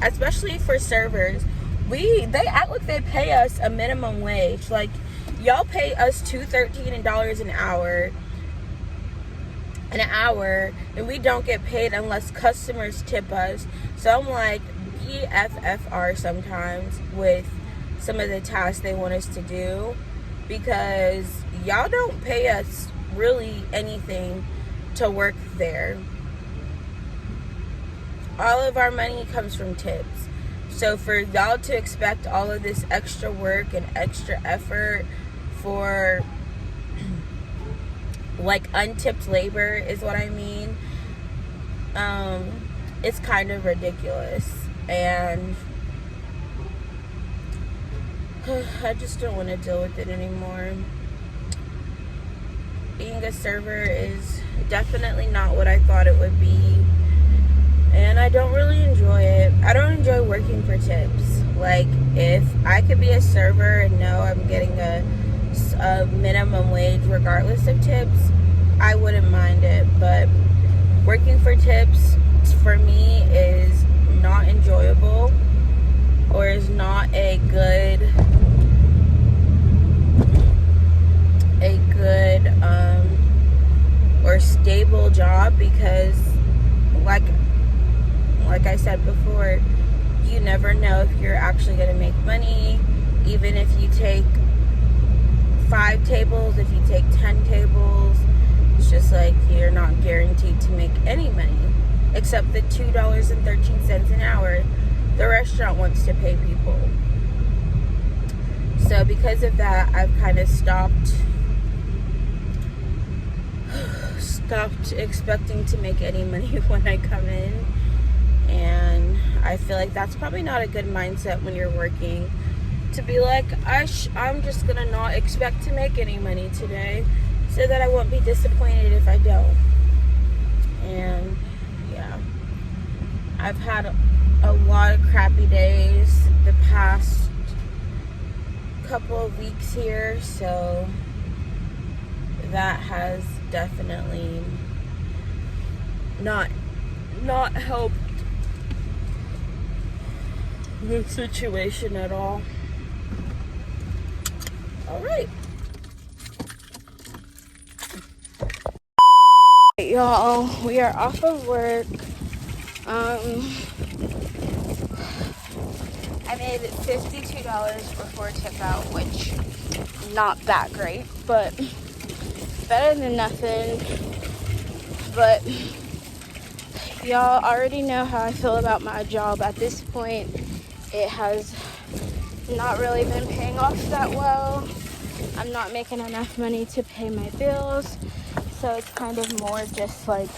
especially for servers. They act like they pay us a minimum wage. Like, y'all pay us $2.13 an hour, an hour, and we don't get paid unless customers tip us. So I'm like BFFR sometimes with some of the tasks they want us to do, because y'all don't pay us really anything to work there. All of our money comes from tips. So for y'all to expect all of this extra work and extra effort for like untipped labor is what I mean, it's kind of ridiculous. And I just don't want to deal with it anymore. Being a server is definitely not what I thought it would be, and I don't really enjoy it. I don't enjoy working for tips. Like, if I could be a server and know I'm getting a minimum wage regardless of tips, I wouldn't mind it. But working for tips for me is not enjoyable, or is not a good or stable job, because like I said before, you never know if you're actually going to make money. Even if you take 5 tables, if you take 10 tables, it's just like you're not guaranteed to make any money, except the $2.13 an hour the restaurant wants to pay people. So because of that, I've kind of stopped expecting to make any money when I come in. And I feel like that's probably not a good mindset when you're working, to be like, I'm just gonna not expect to make any money today so that I won't be disappointed if I don't. And yeah, I've had a lot of crappy days the past couple of weeks here, so that has definitely not helped the situation at all. All right, y'all, we are off of work. I made $52 before tip out, which not that great, but better than nothing. But y'all already know how I feel about my job. At this point, it has not really been paying off that well. I'm not making enough money to pay my bills, so it's kind of more just like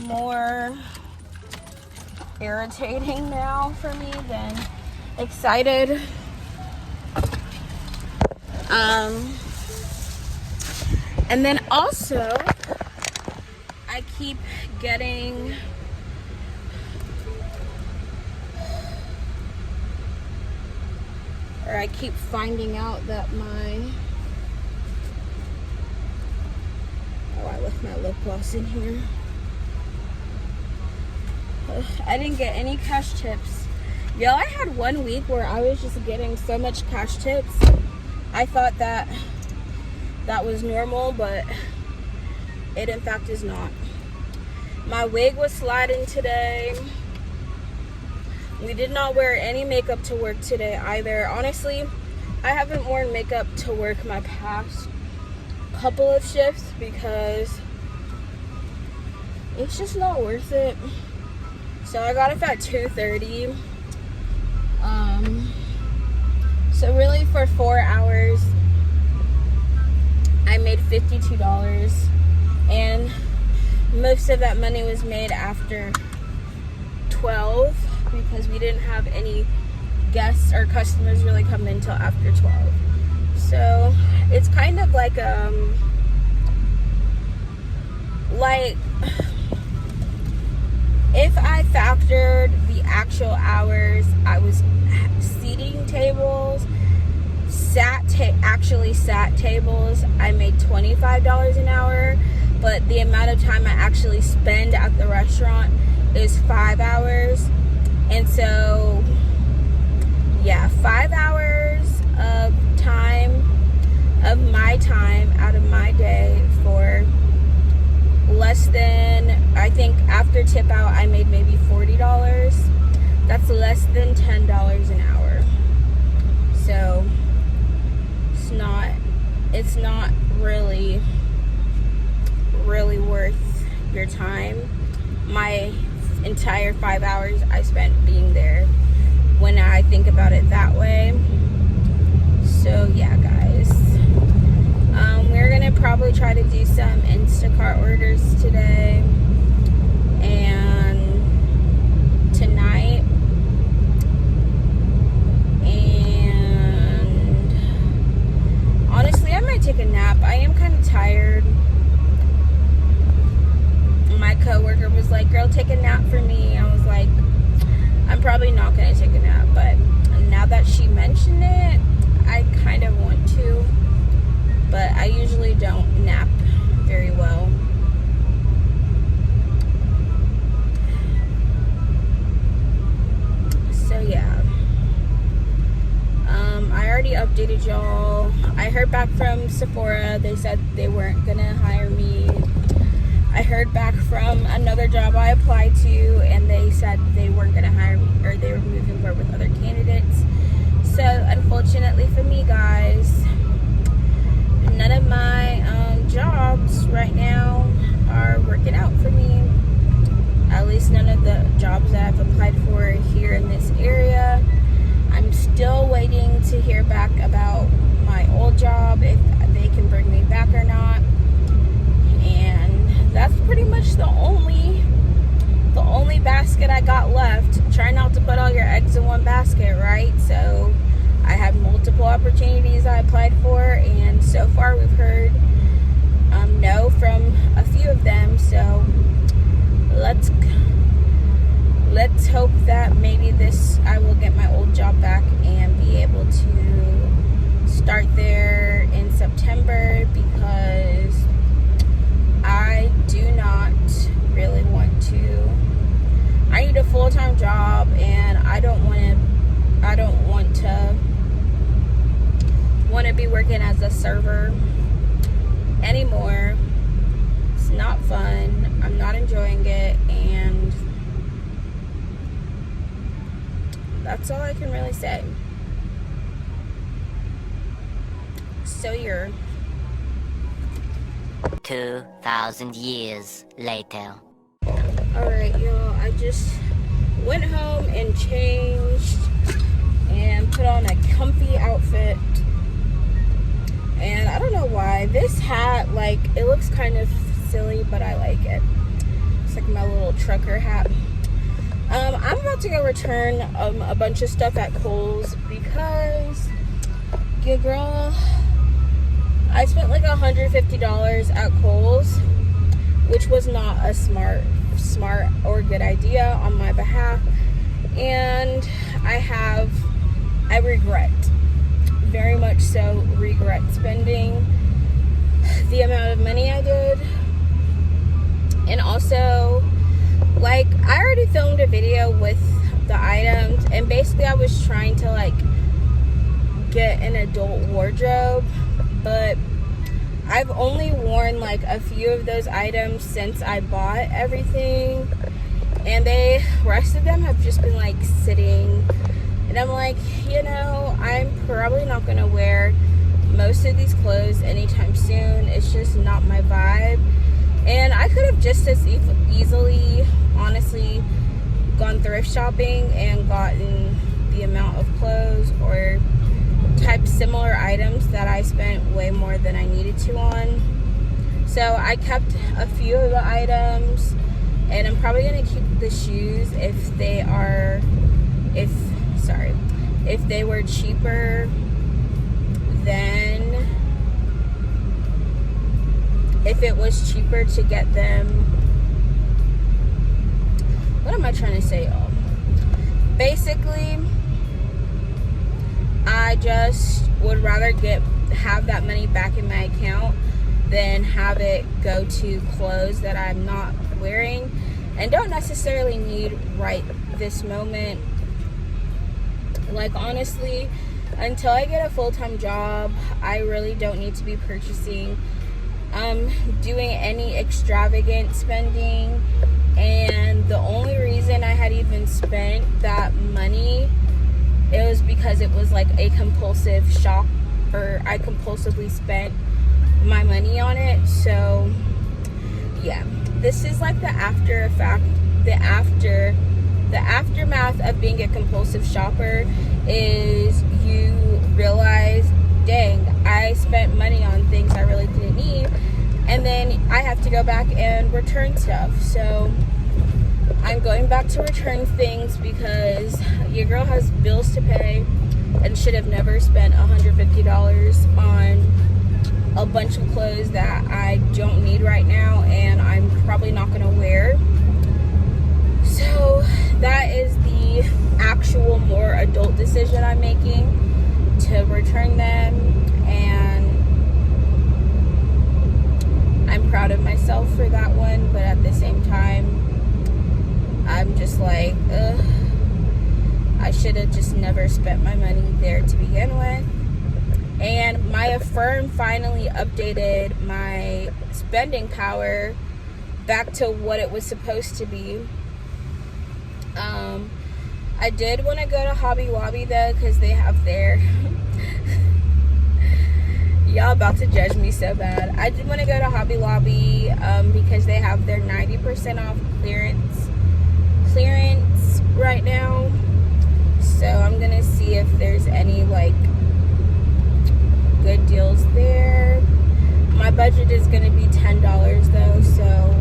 more irritating now for me than excited. And then also, I keep getting I keep finding out that I left my lip gloss in here. I didn't get any cash tips. Y'all, I had 1 week where I was just getting so much cash tips. I thought that was normal, but it in fact is not. My wig was sliding today. We did not wear any makeup to work today either. Honestly, I haven't worn makeup to work my past couple of shifts because it's just not worth it. So I got up at 2:30. So really for 4 hours, I made $52, and most of that money was made after 12 because we didn't have any guests or customers really come in until after 12. So it's kind of like if I factored the actual hours I was seating tables, actually sat tables, I made $25 an hour, but the amount of time I actually spend at the restaurant is 5 hours. And so yeah, 5 hours of my time out of my after tip out, I made maybe $40. That's less than $10 an hour. So it's not really worth your time. My entire 5 hours I spent being there, when I think about it that way. So yeah, guys, we're gonna probably try to do some Instacart orders today and tonight, and honestly I might take a nap. I am kind of tired. My coworker was like, girl, take a nap for me. I was like, I'm probably not gonna take a nap, but now that she mentioned it, I kind of want to, but I usually don't nap very well. So yeah, I already updated y'all. I heard back from Sephora. They said they weren't gonna hire me. I heard back from another job I applied to, and they said they weren't gonna hire me, or they were moving forward with other candidates. So unfortunately for me, guys, none of my jobs right now are working out for me. At least none of the jobs that I've applied for here in this area. I'm still waiting to hear back about my old job, if they can bring me back or not. And that's pretty much the only basket I got left. Try not to put all your eggs in one basket, right? So I had multiple opportunities I applied for, and so far we've heard no from a few of them. So let's hope that maybe I will get my old job back and be able to start there in September, because I do not really want to. I need a full-time job, and I don't want to be working as a server anymore. It's not fun. I'm not enjoying it, and that's all I can really say. So you're 2,000 years later. Alright, y'all, I just went home and changed and put on a comfy outfit. And I don't know why. This hat, like, it looks kind of silly, but I like it. It's like my little trucker hat. I'm about to go return a bunch of stuff at Kohl's, because, yeah, girl, I spent like $150 at Kohl's, which was not a smart or good idea on my behalf, and I regret, very much so regret spending the amount of money I did. And also, like, I already filmed a video with the items, and basically I was trying to like get an adult wardrobe, but I've only worn like a few of those items since I bought everything, and the rest of them have just been like sitting, and I'm like, you know, I'm probably not gonna wear most of these clothes anytime soon. It's just not my vibe. And I could have just as easily, honestly, gone thrift shopping and gotten the amount of clothes or type similar items that I spent way more than I needed to on. So I kept a few of the items, and I'm probably gonna keep the shoes if they were cheaper than, if it was cheaper to get them. What am I trying to say, y'all? Basically, I just would rather have that money back in my account than have it go to clothes that I'm not wearing and don't necessarily need right this moment. Like, honestly, until I get a full-time job, I really don't need to be purchasing doing any extravagant spending, and the only reason I had even spent that money, it was because it was like a compulsive shop, or I compulsively spent my money on it. So yeah, this is like the after effect, the aftermath of being a compulsive shopper, is you realize, dang, I spent money on things I really didn't need, and then I have to go back and return stuff. So I'm going back to return things because your girl has bills to pay and should have never spent $150 on a bunch of clothes that I don't need right now and I'm probably not going to wear. So that is the actual more adult decision I'm making, to return them, and I'm proud of myself for that one. But at the same time, I'm just like, ugh, I should have just never spent my money there to begin with. And my Affirm finally updated my spending power back to what it was supposed to be. I did want to go to Hobby Lobby though, because they have their y'all about to judge me so bad. I did want to go to Hobby Lobby because they have their 90% off clearance right now. So I'm gonna see if there's any like good deals there. My budget is gonna be $10 though, so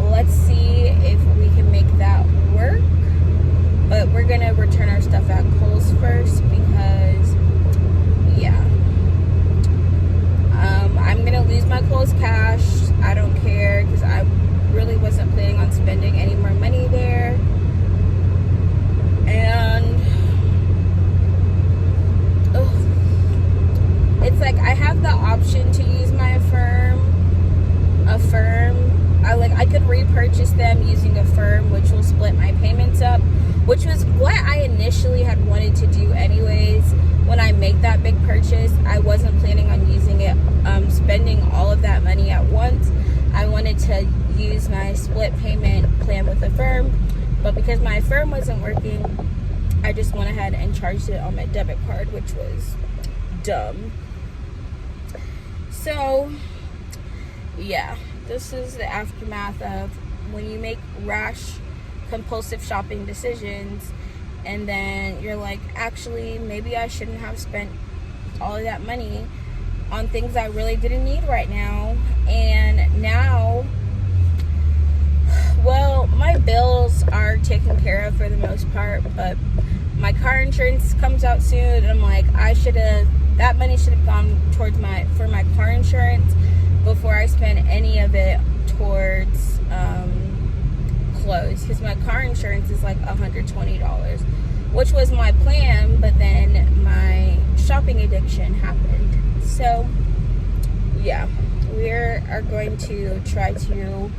let's see if we can make that work. But we're gonna return our stuff at Kohl's first because yeah, I'm gonna lose my Kohl's cash. I don't care because I really wasn't planning on spending any more money there. And it's like I have the option to use my Affirm. I could repurchase them using Affirm, which will split my payments up, which was what I initially had wanted to do anyways. When I make that big purchase, I wasn't planning on using it, spending all of that money at once. I wanted to use my split payment plan with Affirm, but because my Affirm wasn't working, I just went ahead and charged it on my debit card, which was dumb. So yeah, this is the aftermath of when you make rash, compulsive shopping decisions, and then you're like, actually, maybe I shouldn't have spent all of that money on things I really didn't need right now. And now, well, my bills are taken care of for the most part, but my car insurance comes out soon, and I'm like, that money should have gone towards my car insurance before I spend any of it towards clothes, because my car insurance is like $120, which was my plan, but then my shopping addiction happened. So yeah, we are going to try to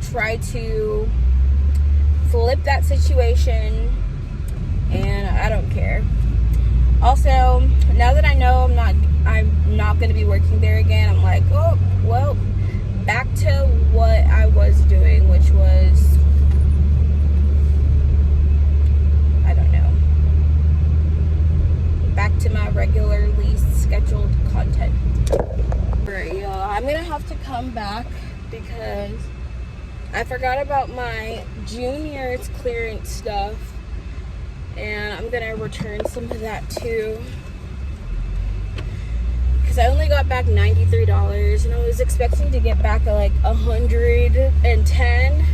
try to flip that situation, and I don't care. Also, now that I know I'm not going to be working there again, I'm like, oh, well, back to what I was doing, which was, I don't know, back to my regularly scheduled content. Alright, y'all, I'm going to have to come back because I forgot about my junior's clearance stuff, and I'm going to return some of that too. Because I only got back $93, and I was expecting to get back like $110.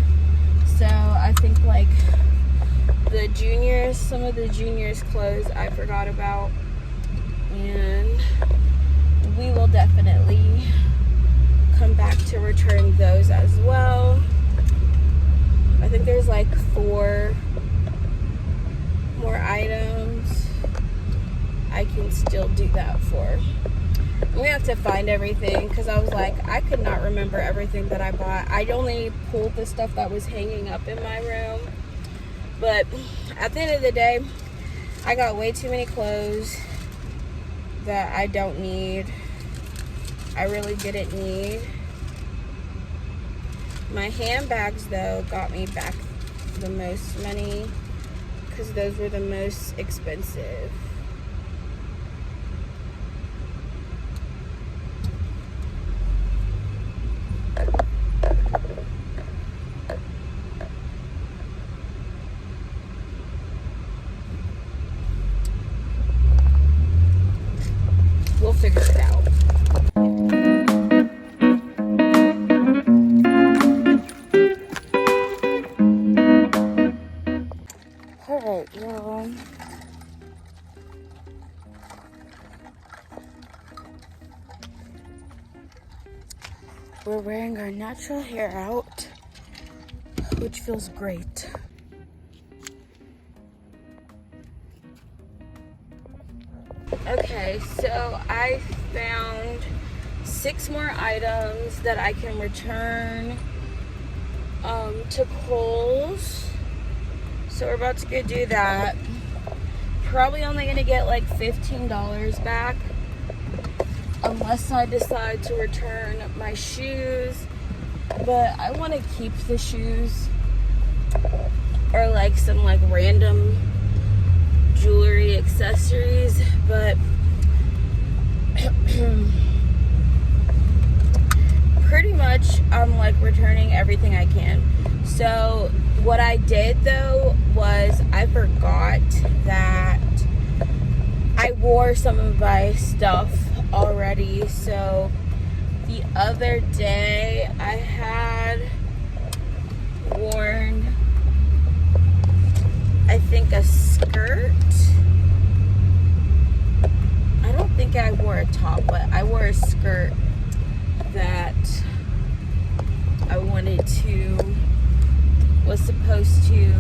So I think like some of the juniors' clothes I forgot about, and we will definitely come back to return those as well. I think there's like 4 more items I can still do that for. I'm gonna have to find everything because I was like, I could not remember everything that I bought. I only pulled the stuff that was hanging up in my room. But at the end of the day, I got way too many clothes. that I don't need. I really didn't need. My handbags, though, got me back the most money because those were the most expensive. We'll figure it out. Alright, y'all. We're wearing our natural hair out, which feels great. Okay, so I found 6 more items that I can return to Kohl's. So we're about to go do that. Probably only gonna get like $15 back, unless I decide to return my shoes. But I want to keep the shoes, or like some like random jewelry accessories, but pretty much I'm like returning everything I can. So what I did though was I forgot that I wore some of my stuff already. So the other day I had worn, I think, a skirt. I don't think I wore a top, but I wore a skirt that I was supposed to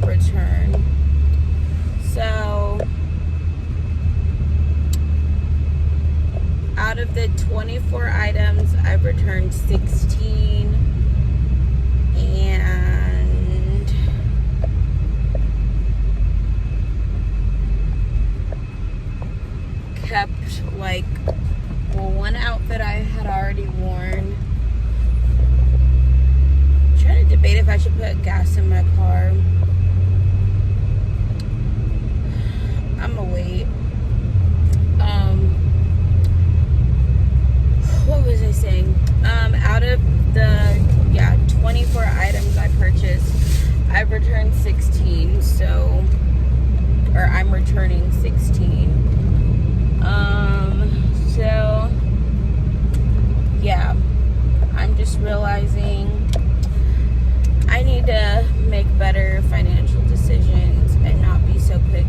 return. So out of the 24 items, I've returned 16, and kept like, well, one outfit I had already worn. I'm trying to debate if I should put gas in my car. I'm gonna wait. What was I saying? Out of the 24 items I purchased, I've returned 16. So, or I'm returning 16. So yeah, I'm just realizing I need to make better financial decisions and not be so quick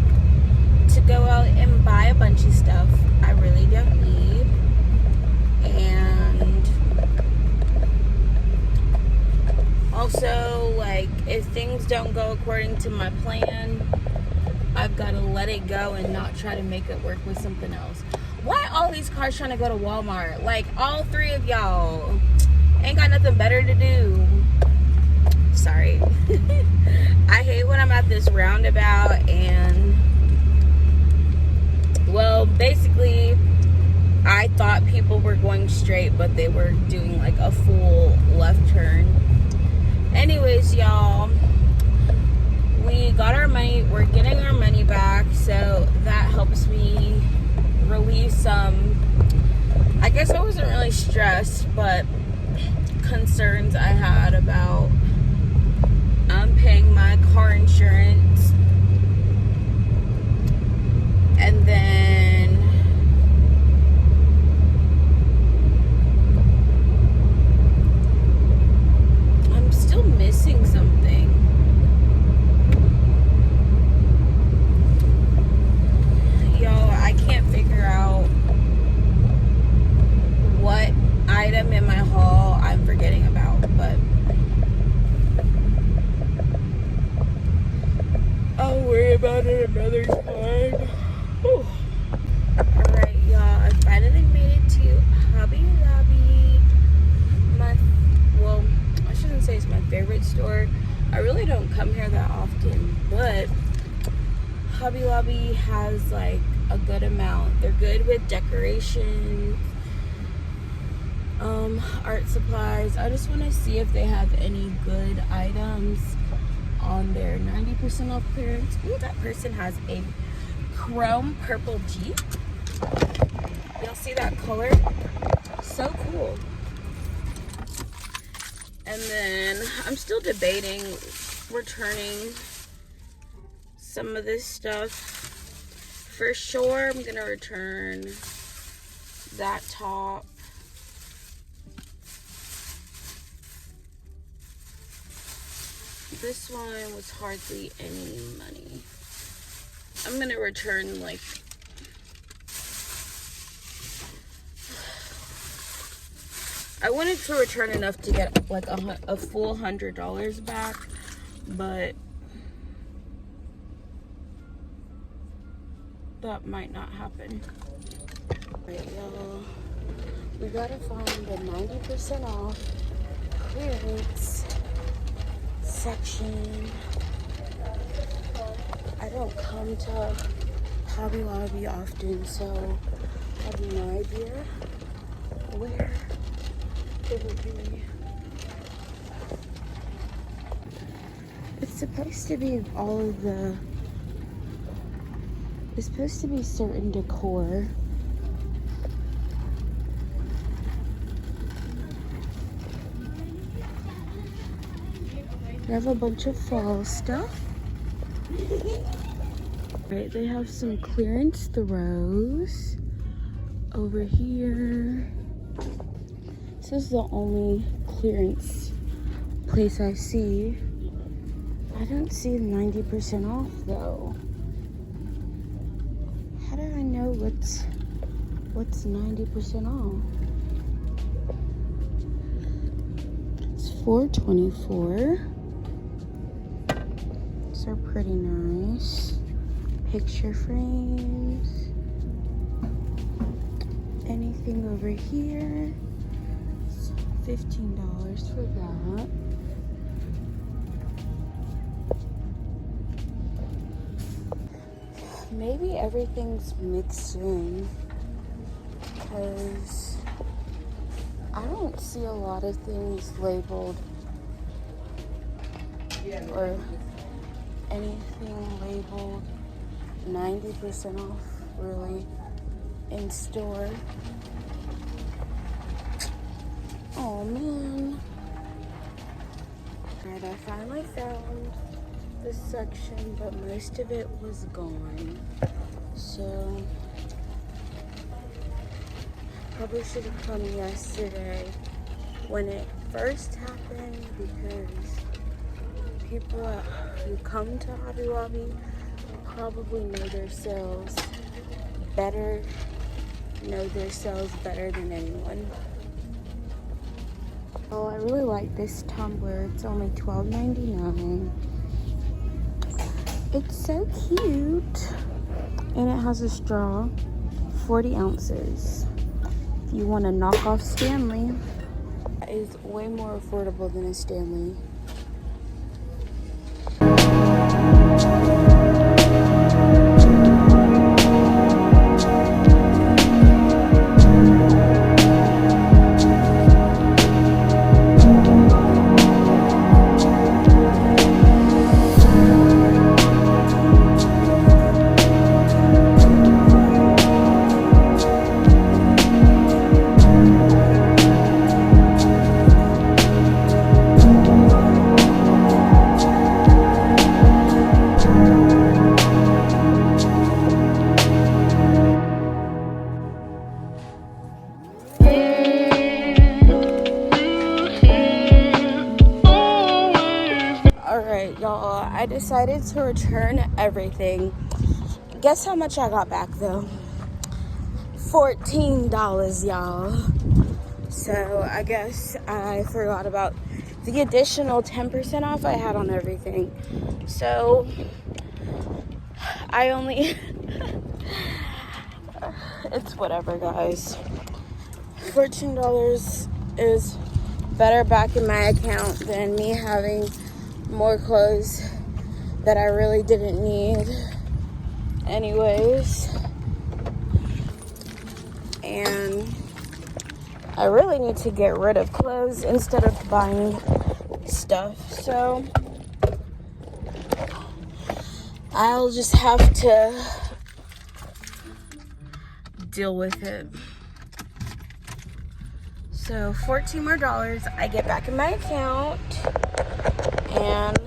to go out and buy a bunch of stuff I really don't need. And also, like, if things don't go according to my plan, I've got to let it go and not try to make it work with something else. Why all these cars trying to go to Walmart? Like, all 3 of y'all ain't got nothing better to do. Sorry. I hate when I'm at this roundabout and, well, basically, I thought people were going straight, but they were doing like a full left turn. Anyways, y'all, we got our money. We're getting our money back, so that helps me relieve some, I guess I wasn't really stressed, but concerns I had about paying my car insurance. And then I'm still missing something. Y'all, I can't figure out what item in my haul I'm forgetting about, but I'll worry about it another time. Whew. Alright, y'all, I finally made it to Hobby Lobby. Well, I shouldn't say it's my favorite store. I really don't come here that often, but Hobby Lobby has like a good amount. They're good with decoration, art supplies. I just want to see if they have any good items on their 90% off clearance. Ooh, that person has a chrome purple Jeep. Y'all see that color? So cool. And then I'm still debating returning some of this stuff. For sure, I'm gonna return that top. This one was hardly any money. I'm gonna return like I wanted to return enough to get like a full $100 back, but that might not happen. Alright, y'all, we gotta find the 90% off clearance section. I don't come to Hobby Lobby often, so I have no idea where it would be. It's supposed to be all of the, it's supposed to be certain decor. They have a bunch of fall stuff. Right, they have some clearance throws over here. This is the only clearance place I see. I don't see 90% off though. How do I know what's 90% off? It's $4.24. These are pretty nice. Picture frames. Anything over here? It's $15 for that. Maybe everything's mixed in because I don't see a lot of things labeled or anything labeled 90% off really in store. Oh man. Alright, I finally found this section, but most of it was gone. So probably should have come yesterday when it first happened, because people who come to Hobby Lobby probably know their sales better than anyone. Oh, I really like this tumbler. It's only $12.99. It's so cute. And it has a straw, 40 ounces. If you want to knock off Stanley, that is way more affordable than a Stanley. Alright, y'all, I decided to return everything. Guess how much I got back though? $14, y'all. So I guess I forgot about the additional 10% off I had on everything. So I only it's whatever, guys. $14 is better back in my account than me having more clothes that I really didn't need. Anyways, and I really need to get rid of clothes instead of buying stuff. So I'll just have to deal with it. So $14 more I get back in my account, and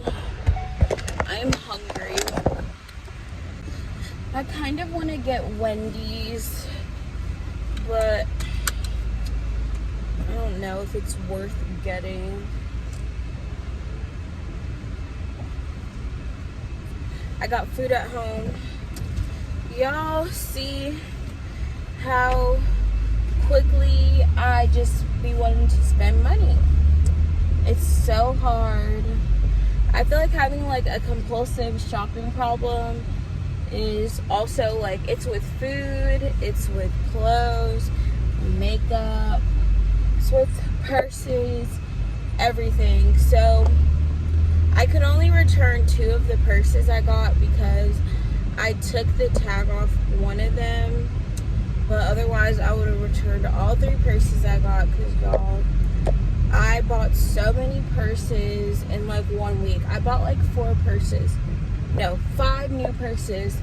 I'm hungry. I kind of want to get Wendy's, but I don't know if it's worth getting. I got food at home. Y'all see how quickly I just be wanting to spend money. It's so hard. I feel like having like a compulsive shopping problem is also like, it's with food, it's with clothes, makeup, it's with purses, everything. So I could only return 2 of the purses I got because I took the tag off one of them. But otherwise, I would have returned all 3 purses I got, because, y'all, I bought so many purses in, like, 1 week. I bought, like, 4 purses. No, 5 new purses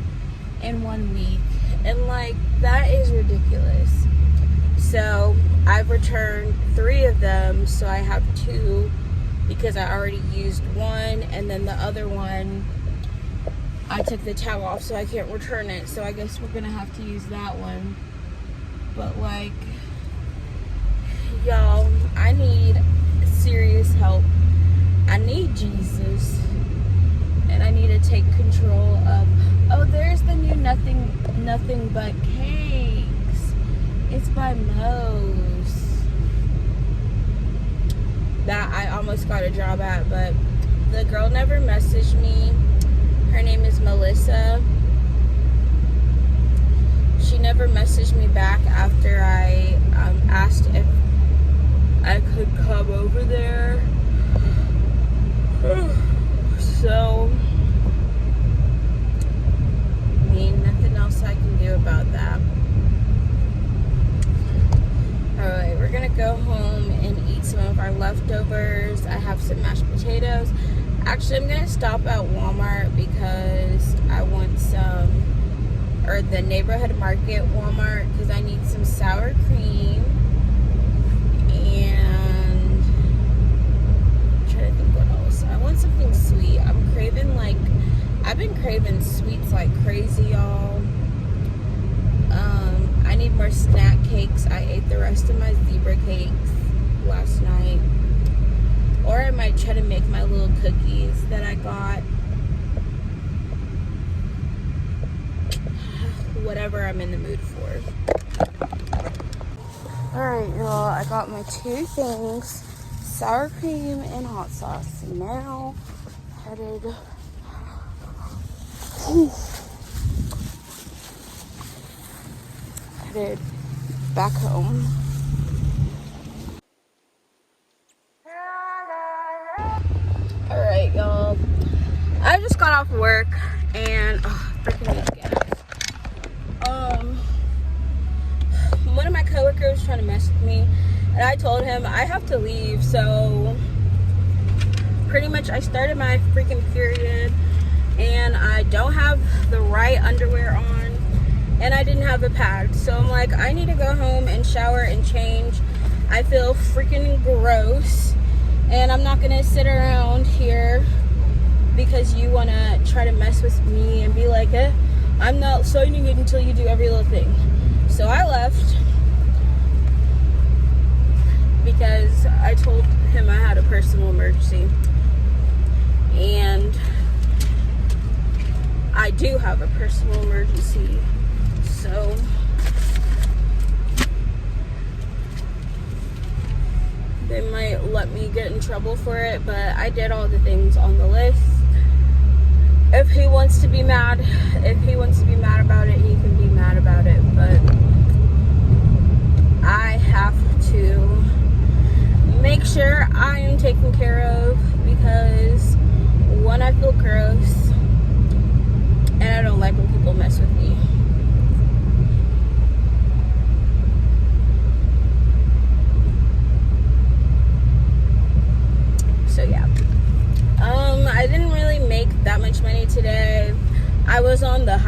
in 1 week. And, like, that is ridiculous. So, I've returned 3 of them, so I have 2, because I already used 1, and then the other one, I took the tag off, so I can't return it. So, I guess we're going to have to use that one. But, like, y'all, I need serious help. I need Jesus. And I need to take control of, oh, there's the new Nothing But Cakes. It's by Moe's. That I almost got a job at, but the girl never messaged me. Her name is Melissa. She never messaged me back after I asked if I could come over there. So, I mean, nothing else I can do about that. Alright, we're gonna go home and eat some of our leftovers. I have some mashed potatoes. Actually, I'm gonna stop at Walmart because I want some, or the neighborhood market Walmart, because I need some sour cream, and I'm trying to think what else. I want something sweet. I'm craving, like, I've been craving sweets like crazy, y'all. I need more snack cakes. I ate the rest of my zebra cakes last night. Or I might try to make my little cookies that I got. Whatever I'm in the mood for. Alright, y'all, I got my 2 things, sour cream and hot sauce. And now, headed back home. Alright, y'all, I just got off work, and freaking these gas. One of my coworkers was trying to mess with me, and I told him I have to leave. So pretty much I started my freaking period, and I don't have the right underwear on, and I didn't have a pad. So I'm like, I need to go home and shower and change. I feel freaking gross, and I'm not gonna sit around here because you want to try to mess with me and be like, I'm not signing it until you do every little thing. So I left because I told him I had a personal emergency, and I do have a personal emergency. So they might let me get in trouble for it, but I did all the things on the list. If he wants to be mad about it, he can be mad about it, but I have to make sure I am taken care of, because one, I feel gross, and I don't like when people mess with me.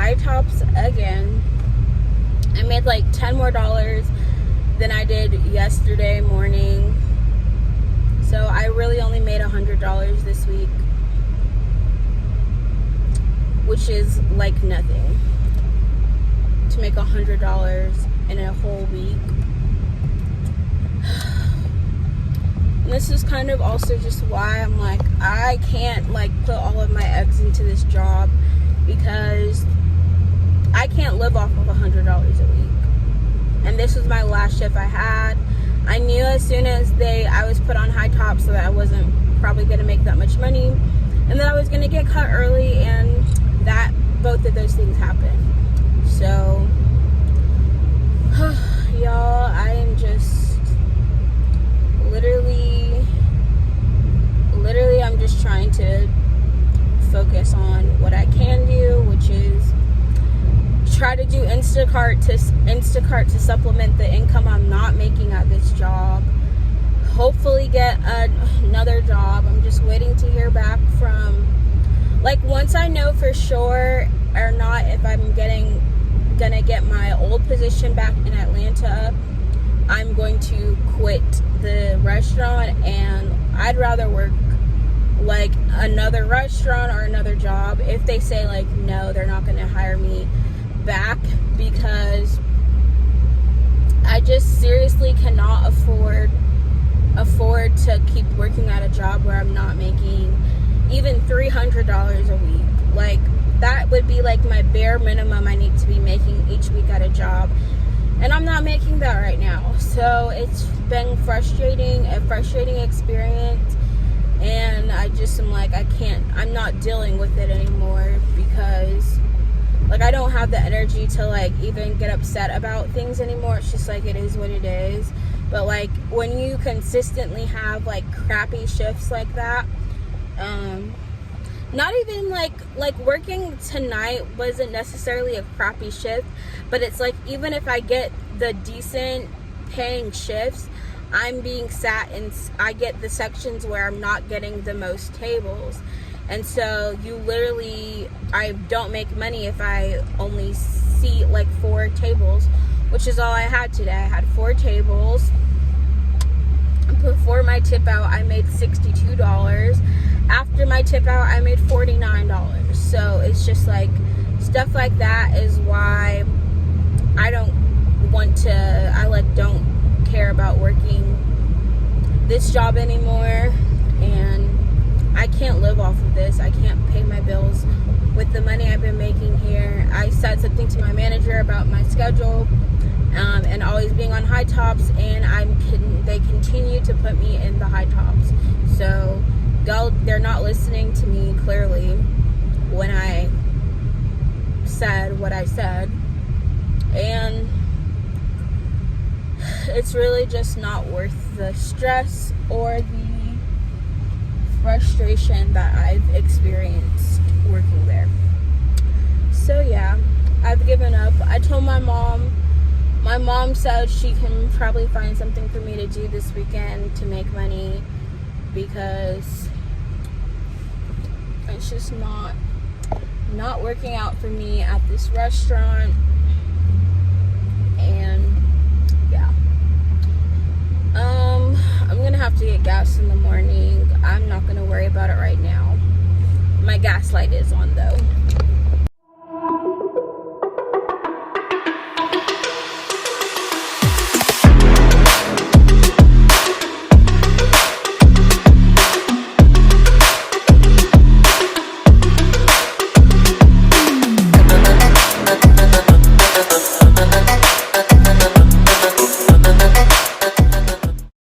high tops again. I made like $10 more than I did yesterday morning. So I really only made $100 this week, which is like nothing to make $100 in a whole week. And this is kind of also just why I'm like, I can't like put all of my eggs into this job, because I can't live off of $100 a week. And this was my last shift I had. I knew as soon as I was put on high top, so that I wasn't probably going to make that much money, and that I was going to get cut early, and that both of those things happened. So y'all, I am just literally I'm just trying to focus on what I can do, which is try to do Instacart to supplement the income I'm not making at this job. Hopefully get another job. I'm just waiting to hear back from, like, once I know for sure or not if I'm gonna get my old position back in Atlanta, I'm going to quit the restaurant, and I'd rather work like another restaurant or another job if they say like no, they're not going to hire me back, because I just seriously cannot afford to keep working at a job where I'm not making even $300 a week. Like, that would be like my bare minimum I need to be making each week at a job, and I'm not making that right now. So it's been a frustrating experience, and I just am like, I'm not dealing with it anymore, because like I don't have the energy to like even get upset about things anymore. It's just like, it is what it is. But like when you consistently have like crappy shifts like that, not even like working tonight wasn't necessarily a crappy shift, but it's like, even if I get the decent paying shifts, I'm being sat in, I get the sections where I'm not getting the most tables. And so I don't make money if I only see like 4 tables, which is all I had today. I had 4 tables. Before my tip out, I made $62. After my tip out, I made $49. So it's just like, stuff like that is why I don't care about working this job anymore. And I can't live off of this. I can't pay my bills with the money I've been making here. I said something to my manager about my schedule and always being on high tops, and they continue to put me in the high tops. So they're not listening to me clearly when I said what I said, and it's really just not worth the stress or the frustration that I've experienced working there. So yeah, I've given up. I told my mom. My mom said she can probably find something for me to do this weekend to make money, because it's just not working out for me at this restaurant. And yeah, I'm gonna have to get gas in the morning. I'm not gonna worry about it right now. My gas light is on though.